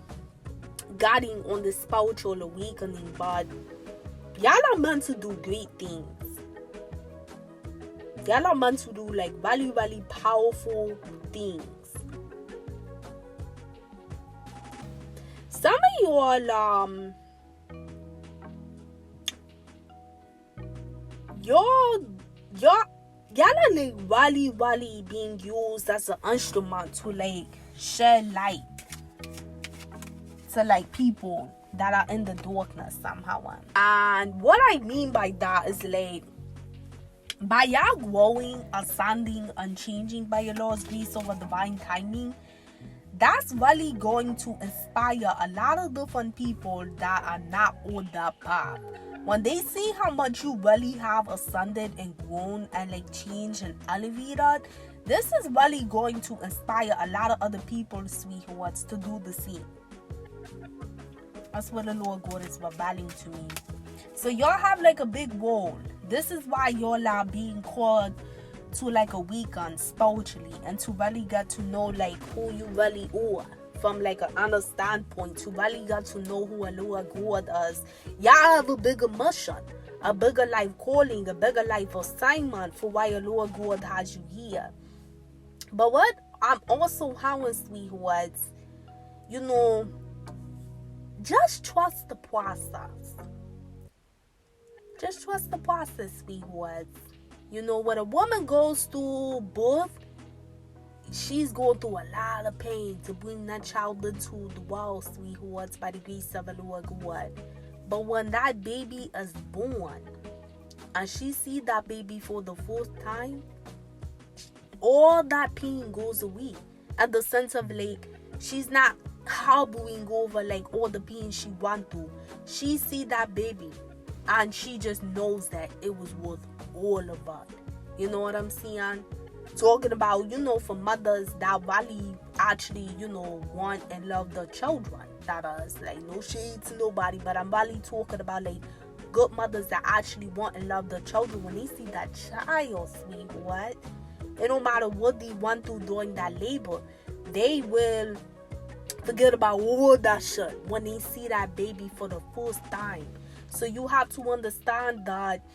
getting on the spiritual awakening. But y'all are meant to do great things. Y'all are meant to do like really, really powerful things. Some of you all y'all are like really, really being used as an instrument to like share light to like people that are in the darkness somehow. And what I mean by that is like, by y'all growing, ascending, and changing by your Lord's grace over divine timing, that's really going to inspire a lot of different people that are not on that path. When they see how much you really have ascended and grown and like changed and elevated, this is really going to inspire a lot of other people, sweethearts, to do the same. That's what the Lord God is revealing to me. So y'all have like a big role. This is why y'all are being called to like awaken spiritually and to really get to know like who you really are from like an honest standpoint, to really get to know who a Lord God is. Y'all have a bigger mission, a bigger life calling, a bigger life assignment for why a Lord God has you here. But what I'm also having, sweethearts, you know, just trust the process. Just trust the process, sweethearts. You know, when a woman goes through birth, she's going through a lot of pain to bring that child into the world, sweethearts, by the grace of the Lord God. But when that baby is born and she sees that baby for the first time, all that pain goes away. And the sense of like, she's not harboring over like all the pain she went through. She see that baby and she just knows that it was worth all of it. You know what I'm saying? Talking about, you know, for mothers that really actually, you know, want and love their children. That is like no shade to nobody, but I'm really talking about like good mothers that actually want and love their children. When they see that child, sweetheart, it no matter what they went through during that labor, they will forget about all that shit when they see that baby for the first time. So you have to understand that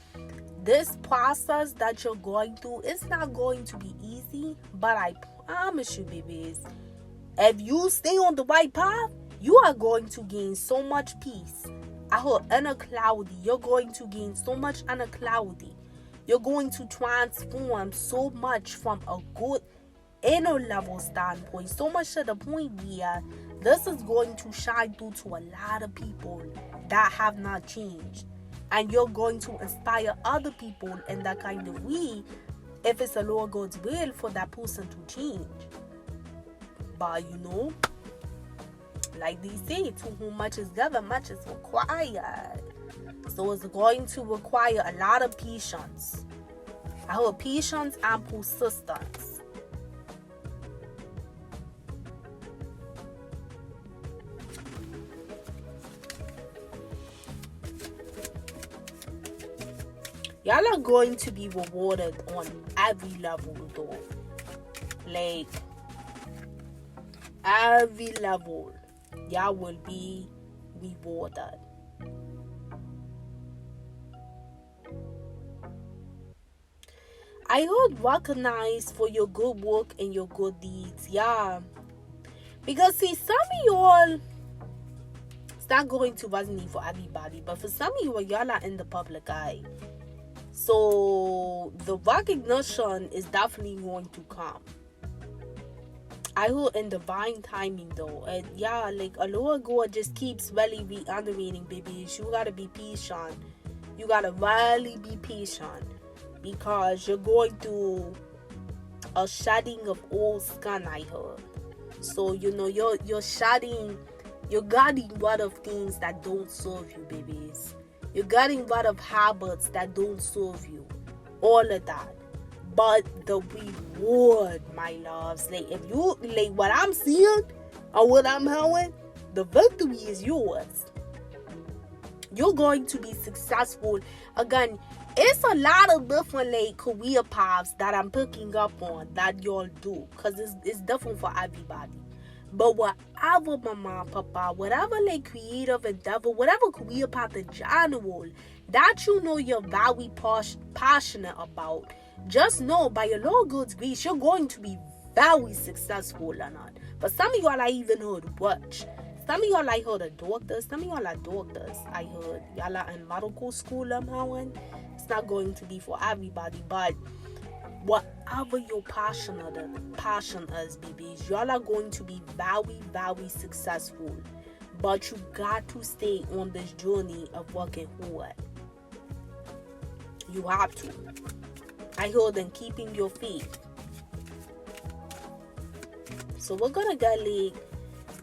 this process that you're going through, it's not going to be easy, but I promise you, babies, if you stay on the right path, you are going to gain so much peace. I heard inner clarity. You're going to gain so much inner clarity. You're going to transform so much from a good inner level standpoint, so much to the point where this is going to shine through to a lot of people that have not changed. And you're going to inspire other people in that kind of way if it's the Lord God's will for that person to change. But you know, like they say, to whom much is given, much is required. So it's going to require a lot of patience. I hope patience and persistence. Y'all are going to be rewarded on every level though. Like, every level, y'all will be rewarded. I heard recognized for your good work and your good deeds. Yeah. Because see, some of y'all, it's not going to resonate for everybody, but for some of y'all are in the public eye. So the recognition is definitely going to come. I heard in divine timing though. And yeah, like a Lord God just keeps really reiterating, babies. You gotta be patient. You gotta really be patient. Because you're going through a shedding of old skin, I heard. So you know you're shedding, you're getting rid of things that don't serve you, babies. You're getting rid of habits that don't serve you. All of that. But the reward, my loves, like if you like what I'm seeing or what I'm hearing, the victory is yours. You're going to be successful. Again, it's a lot of different like career paths that I'm picking up on that y'all do, because it's different for everybody. But whatever, mama, papa, whatever like creative endeavor, whatever career path in general that you know you're very passionate about, just know by your Lord God's grace, you're going to be very successful or not. But some of y'all I even heard watch. Some of y'all I heard are doctors. Some of y'all are doctors. I heard y'all are in medical school. It's not going to be for everybody, but whatever your passion is, babies, y'all are going to be very, very successful. But you got to stay on this journey of working hard. You have to. I hold in keeping your faith. So we're gonna get like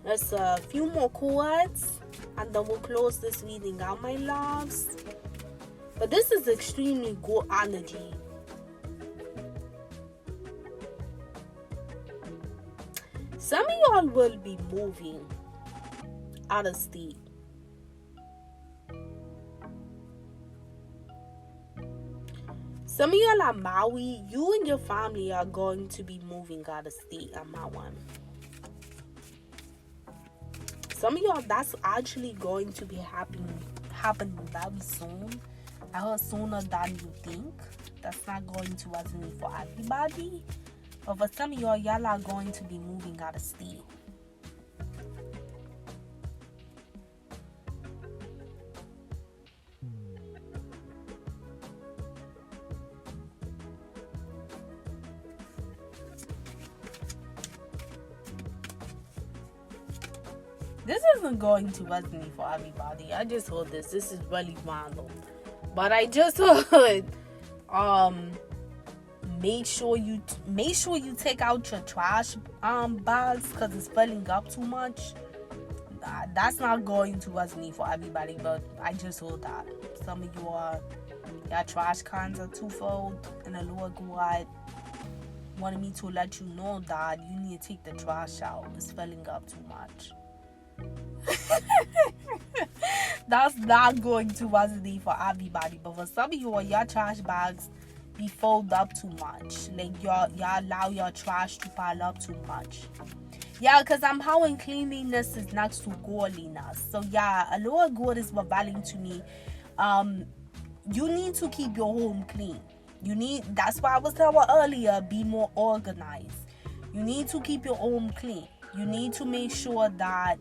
there's a few more cards, and then we'll close this reading out, my loves. But this is extremely good energy. Some of y'all will be moving out of state. Some of y'all are Maui. You and your family are going to be moving out of state on my one. Some of y'all, that's actually going to be happening very soon. I heard sooner than you think. That's not going to resonate for everybody. But for some of y'all are going to be moving out of state. This isn't going to resonate for everybody. I just heard this. This is really random. But I just heard make sure you take out your trash bags because it's filling up too much. That's not going to resonate for everybody, but I just heard that. Some of your trash cans are too full, and the Lord God wanted me to let you know that you need to take the trash out. It's filling up too much. That's not going to resonate for everybody, but for some of you, your trash bags be filled up too much. Like y'all allow your trash to pile up too much. Yeah, because I'm how cleanliness is next to godliness. So yeah, a lot of God is revealing to me. You need to keep your home clean. That's why I was telling earlier, be more organized. You need to keep your home clean. You need to make sure that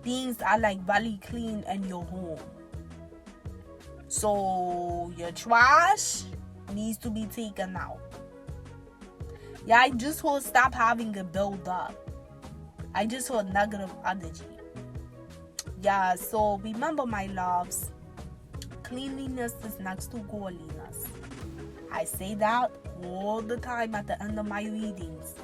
things are like very clean in your home. So your trash needs to be taken out. Yeah, I just want to stop having a build up. I just want negative energy. Yeah, so remember, my loves, cleanliness is next to godliness. I say that all the time at the end of my readings.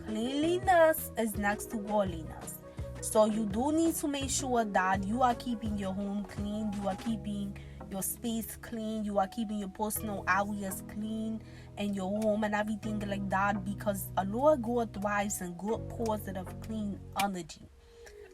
Cleanliness is next to godliness. So you do need to make sure that you are keeping your home clean, you are keeping your space clean, you are keeping your personal areas clean and your home and everything like that, because a lot of God thrives in good, positive, clean energy.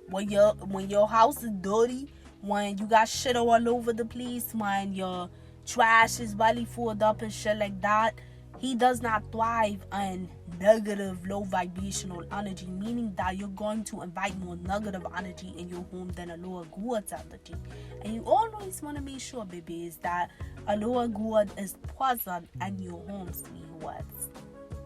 When your house is dirty, when you got shit all over the place, when your trash is really filled up and shit like that, he does not thrive in negative, low vibrational energy, meaning that you're going to invite more negative energy in your home than a lower good energy. And you always want to make sure, baby, is that a lower good is present in your home, sweethearts.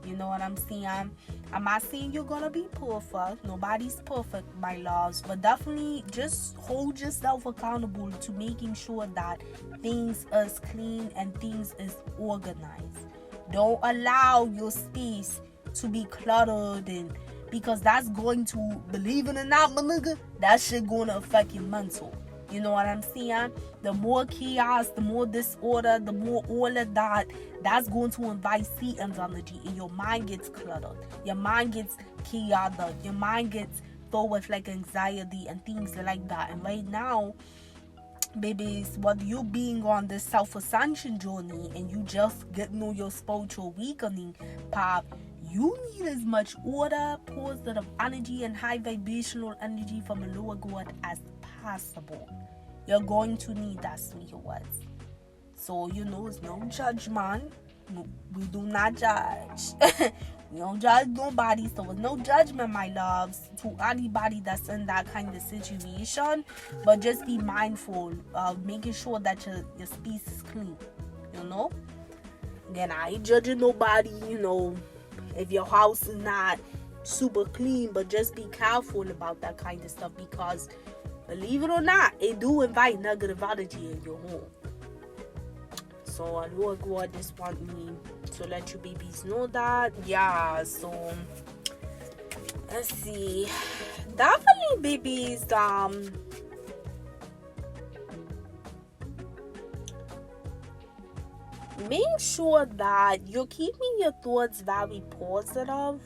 You know what I'm saying? I'm not saying you're gonna be perfect. Nobody's perfect, my loves, but definitely just hold yourself accountable to making sure that things is clean and things is organized. Don't allow your space to be cluttered, and because that's going to, believe it or not, my nigga, that shit going to affect your mental. You know what I'm saying? The more chaos, the more disorder, the more all of that, that's going to invite Satan's energy, and your mind gets cluttered. Your mind gets chaotic. Your mind gets filled with like anxiety and things like that. And right now, babies, whether you being on this self-ascension journey and you just getting on your spiritual awakening path, you need as much order, positive energy, and high vibrational energy from a lower God as possible. You're going to need that, sweethearts. So, it's no judgment. No, we do not judge. We don't judge nobody, so there's no judgment, my loves, to anybody that's in that kind of situation. But just be mindful of making sure that your space is clean, Again, I ain't judging nobody, if your house is not super clean, but just be careful about that kind of stuff, because believe it or not, it do invite negative energy in your home. So Lord God just want me to let you babies know that. Yeah, so let's see. Definitely, babies, make sure that you're keeping your thoughts very positive.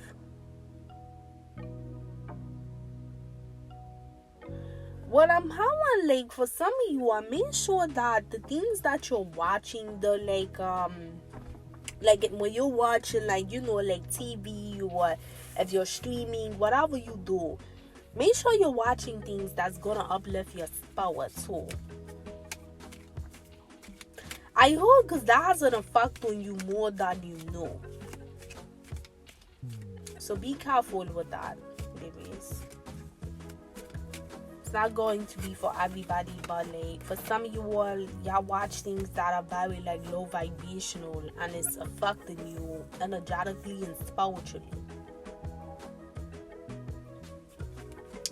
What I'm having, like, for some of you, I make sure that the things that you're watching, the like when you're watching, like, you know, like TV, or if you're streaming, whatever you do, make sure you're watching things that's gonna uplift your spirit too. I hope, because that has an effect on you more than you know. So be careful with that, babies. It's not going to be for everybody, but like for some of you all, y'all watch things that are very like low vibrational, and it's affecting you energetically and spiritually.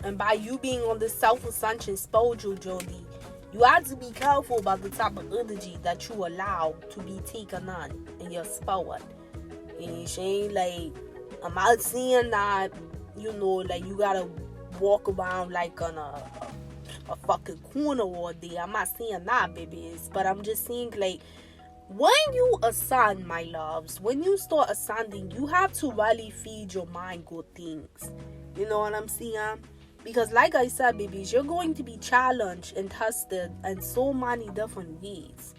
And by you being on this self-ascension spiritual journey, you have to be careful about the type of energy that you allow to be taken on in your spirit. And she ain't like, I'm not saying that, you know, like you gotta walk around like on a fucking corner all day. I'm not saying that, babies. But I'm just saying, like, when you ascend, my loves, when you start ascending, you have to really feed your mind good things. You know what I'm saying? Because like I said, babies, you're going to be challenged and tested in so many different ways.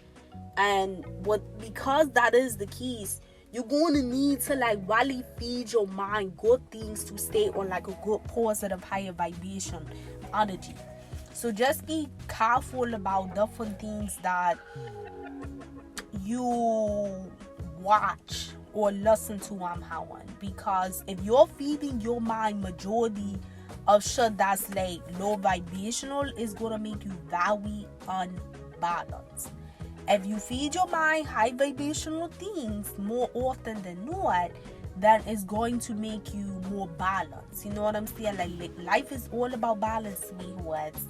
And because that is the case, you're going to need to like really feed your mind good things to stay on like a good positive higher vibration energy. So just be careful about different things that you watch or listen to on Hawan. Because if you're feeding your mind majority of shit that's like low vibrational, is going to make you very unbalanced. If you feed your mind high vibrational things more often than not, that is going to make you more balanced. You know what I'm saying? Like life is all about balance, sweethearts.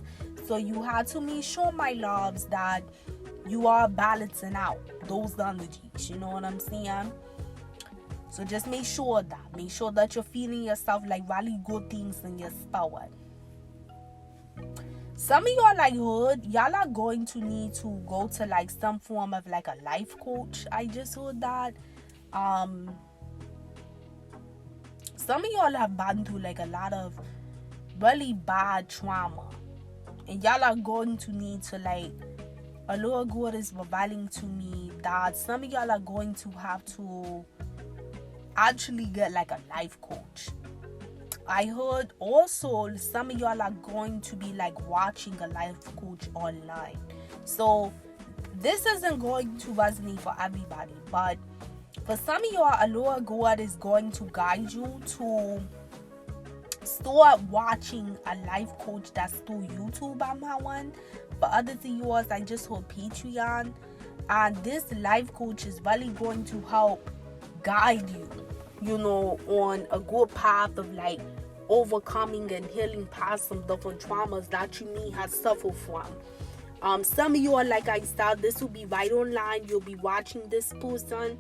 So you have to make sure, my loves, that you are balancing out those energies. You know what I'm saying? So just make sure that you're feeling yourself like really good things in your spirit. Some of y'all like heard, y'all are going to need to go to like some form of like a life coach. I just heard that. Some of y'all have been through like a lot of really bad trauma, and y'all are going to need to like, a Lord God is revealing to me that some of y'all are going to have to actually get like a life coach. I heard also some of y'all are going to be like watching a life coach online. So this isn't going to resonate for everybody, but for some of y'all, a Lord God is going to guide you to start watching a life coach that's through YouTube. I'm one. For others of yours, I just heard Patreon, and this life coach is really going to help guide you, you know, on a good path of like overcoming and healing past some different traumas that you may have suffered from. Some of you are, like I said, this will be right online. You'll be watching this person,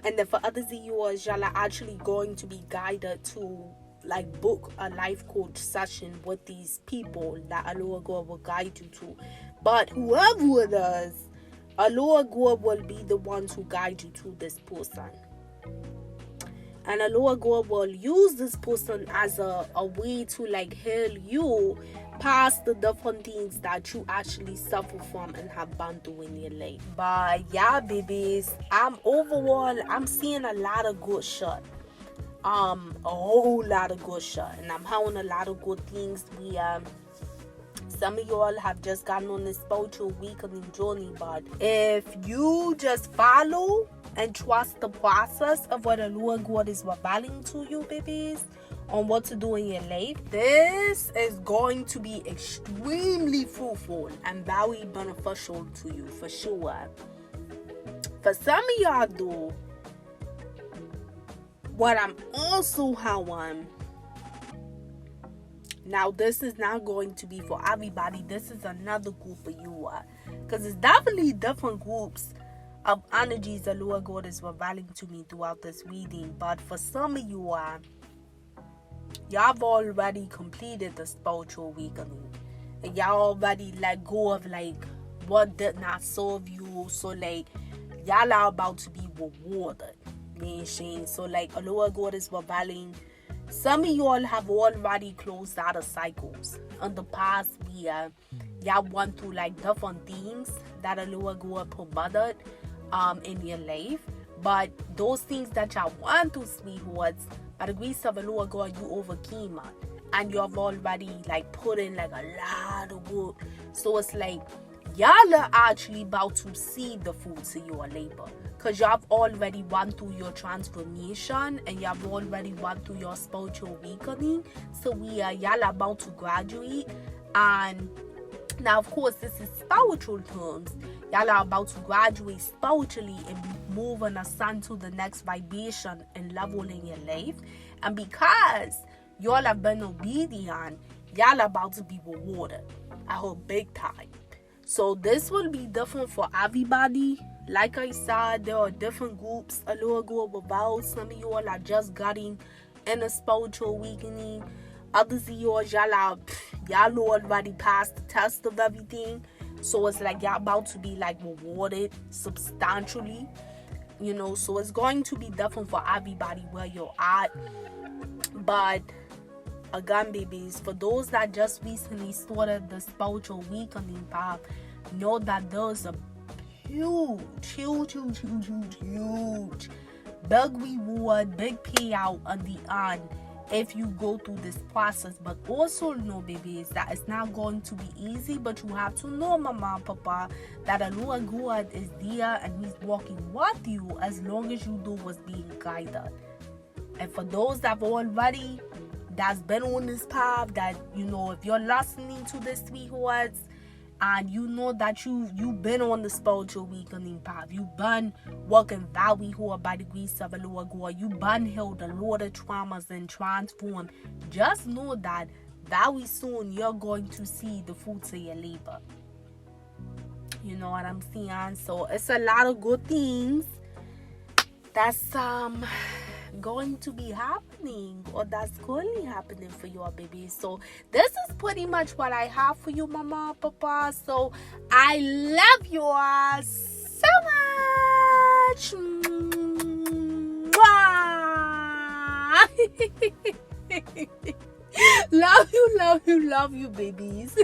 and then for others of you, y'all are actually going to be guided to like book a life coach session with these people that Allah God will guide you to. But whoever it is, Allah God will be the ones who guide you to this person. And Allah God will use this person as a way to like heal you past the different things that you actually suffer from and have been through in your life. But yeah, babies, I'm seeing a lot of good shit. A whole lot of good shit. And I'm having a lot of good things. Some of y'all have just gotten on this spiritual awakening journey, but if you just follow and trust the process of what the Lord God is revealing to you, babies, on what to do in your life, this is going to be extremely fruitful and very beneficial to you, for sure. For some of y'all, though, what I'm also having, now this is not going to be for everybody. This is another group of you, because it's definitely different groups of energies the Lord God is revealing to me throughout this reading. But for some of you, y'all have already completed the spiritual awakening, and y'all already let go of like what did not serve you. So like y'all are about to be rewarded. So like a lower goddess were valuing. Some of y'all have already closed out of cycles. In the past, y'all went through like different things that a lower god provided in your life. But those things that y'all went through, sweethearts, by the grace of a lower god, you overcame it. And you have already like put in like a lot of work. So it's like y'all are actually about to see the fruits of your labor. Because y'all have already went through your transformation and y'all have already went through your spiritual awakening. So y'all are about to graduate. And now, of course, this is spiritual terms. Y'all are about to graduate spiritually and move and ascend to the next vibration and level in your life. And because y'all have been obedient, y'all are about to be rewarded. I hope big time. So this will be different for everybody. Like I said, there are different groups a little group about. Some of y'all are just getting in a spiritual awakening. Others of y'all already passed the test of everything. So it's like y'all about to be like rewarded substantially. So it's going to be different for everybody where you're at. But again, babies, for those that just recently started the spiritual awakening path, know that there's a huge big reward, big payout on the end if you go through this process. But also know, babies, that it's not going to be easy. But you have to know, mama and papa, that a Lord God is there and he's walking with you as long as you do what's being guided. And for those that have already that's been on this path, that if you're listening to this, sweethearts, and you know that you've been on the spiritual awakening path, you've been working very hard by the grace of the Lord God, you've been healed a lot of traumas and transformed, just know that very soon you're going to see the fruits of your labor. You know what I'm saying? So it's a lot of good things that's going to be happening, or that's currently happening for your baby. So this is pretty much what I have for you, mama, papa. So I love you all so much. love you babies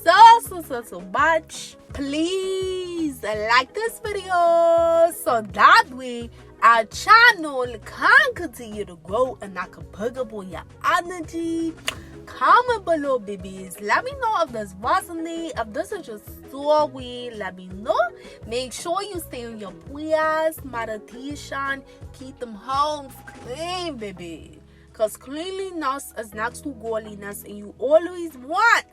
so much. Please like this video so that way our channel can continue to grow and I can pick up on your energy. Comment below, babies. Let me know if this resonates, if this is your story. Let me know. Make sure you stay on your prayers, meditation. Keep them homes clean, baby. Because cleanliness is next to godliness, and you always want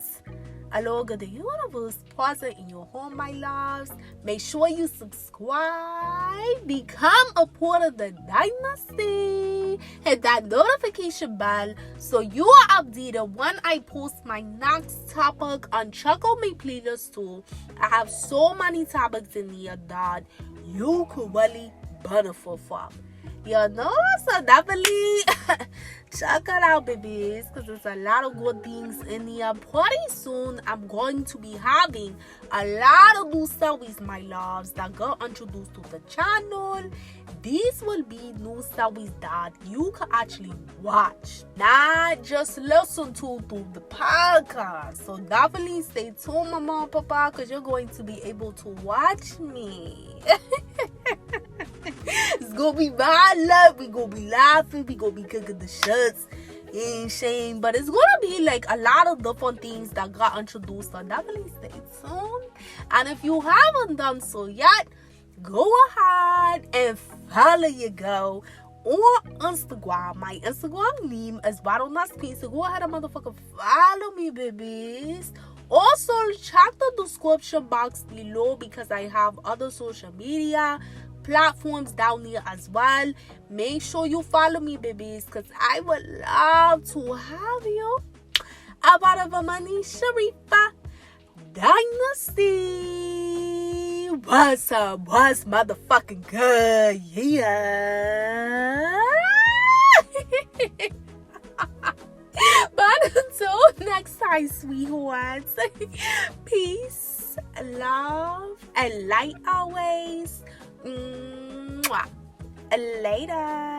a Lord of the universe present in your home, my loves. Make sure you subscribe, become a part of the Dynasty, hit that notification bell so you are updated when I post my next topic, and check out my playlist too. I have so many topics in here that you could really benefit from. So definitely check it out, babies, because there's a lot of good things in here. Pretty soon I'm going to be having a lot of new series, my loves, that got introduced to the channel. These will be new series that you can actually watch, not just listen to through the podcast. So definitely stay tuned, mama and papa, because you're going to be able to watch me. It's gonna be bad luck. We gonna be laughing. We gonna be cooking the shirts. Ain't shame. But it's gonna be like a lot of different things that got introduced. So definitely stay tuned. And if you haven't done so yet, go ahead and follow your girl on Instagram. My Instagram name is right on that screen. So go ahead and motherfucker follow me, babies. Also, check the description box below because I have other social media platforms down there as well. Make sure you follow me, babies, because I would love to have you a part of a Money Sharifa Dynasty. What's up? What's motherfucking good? Yeah. But until next time, sweethearts, peace, love, and light always. Mwah. Later.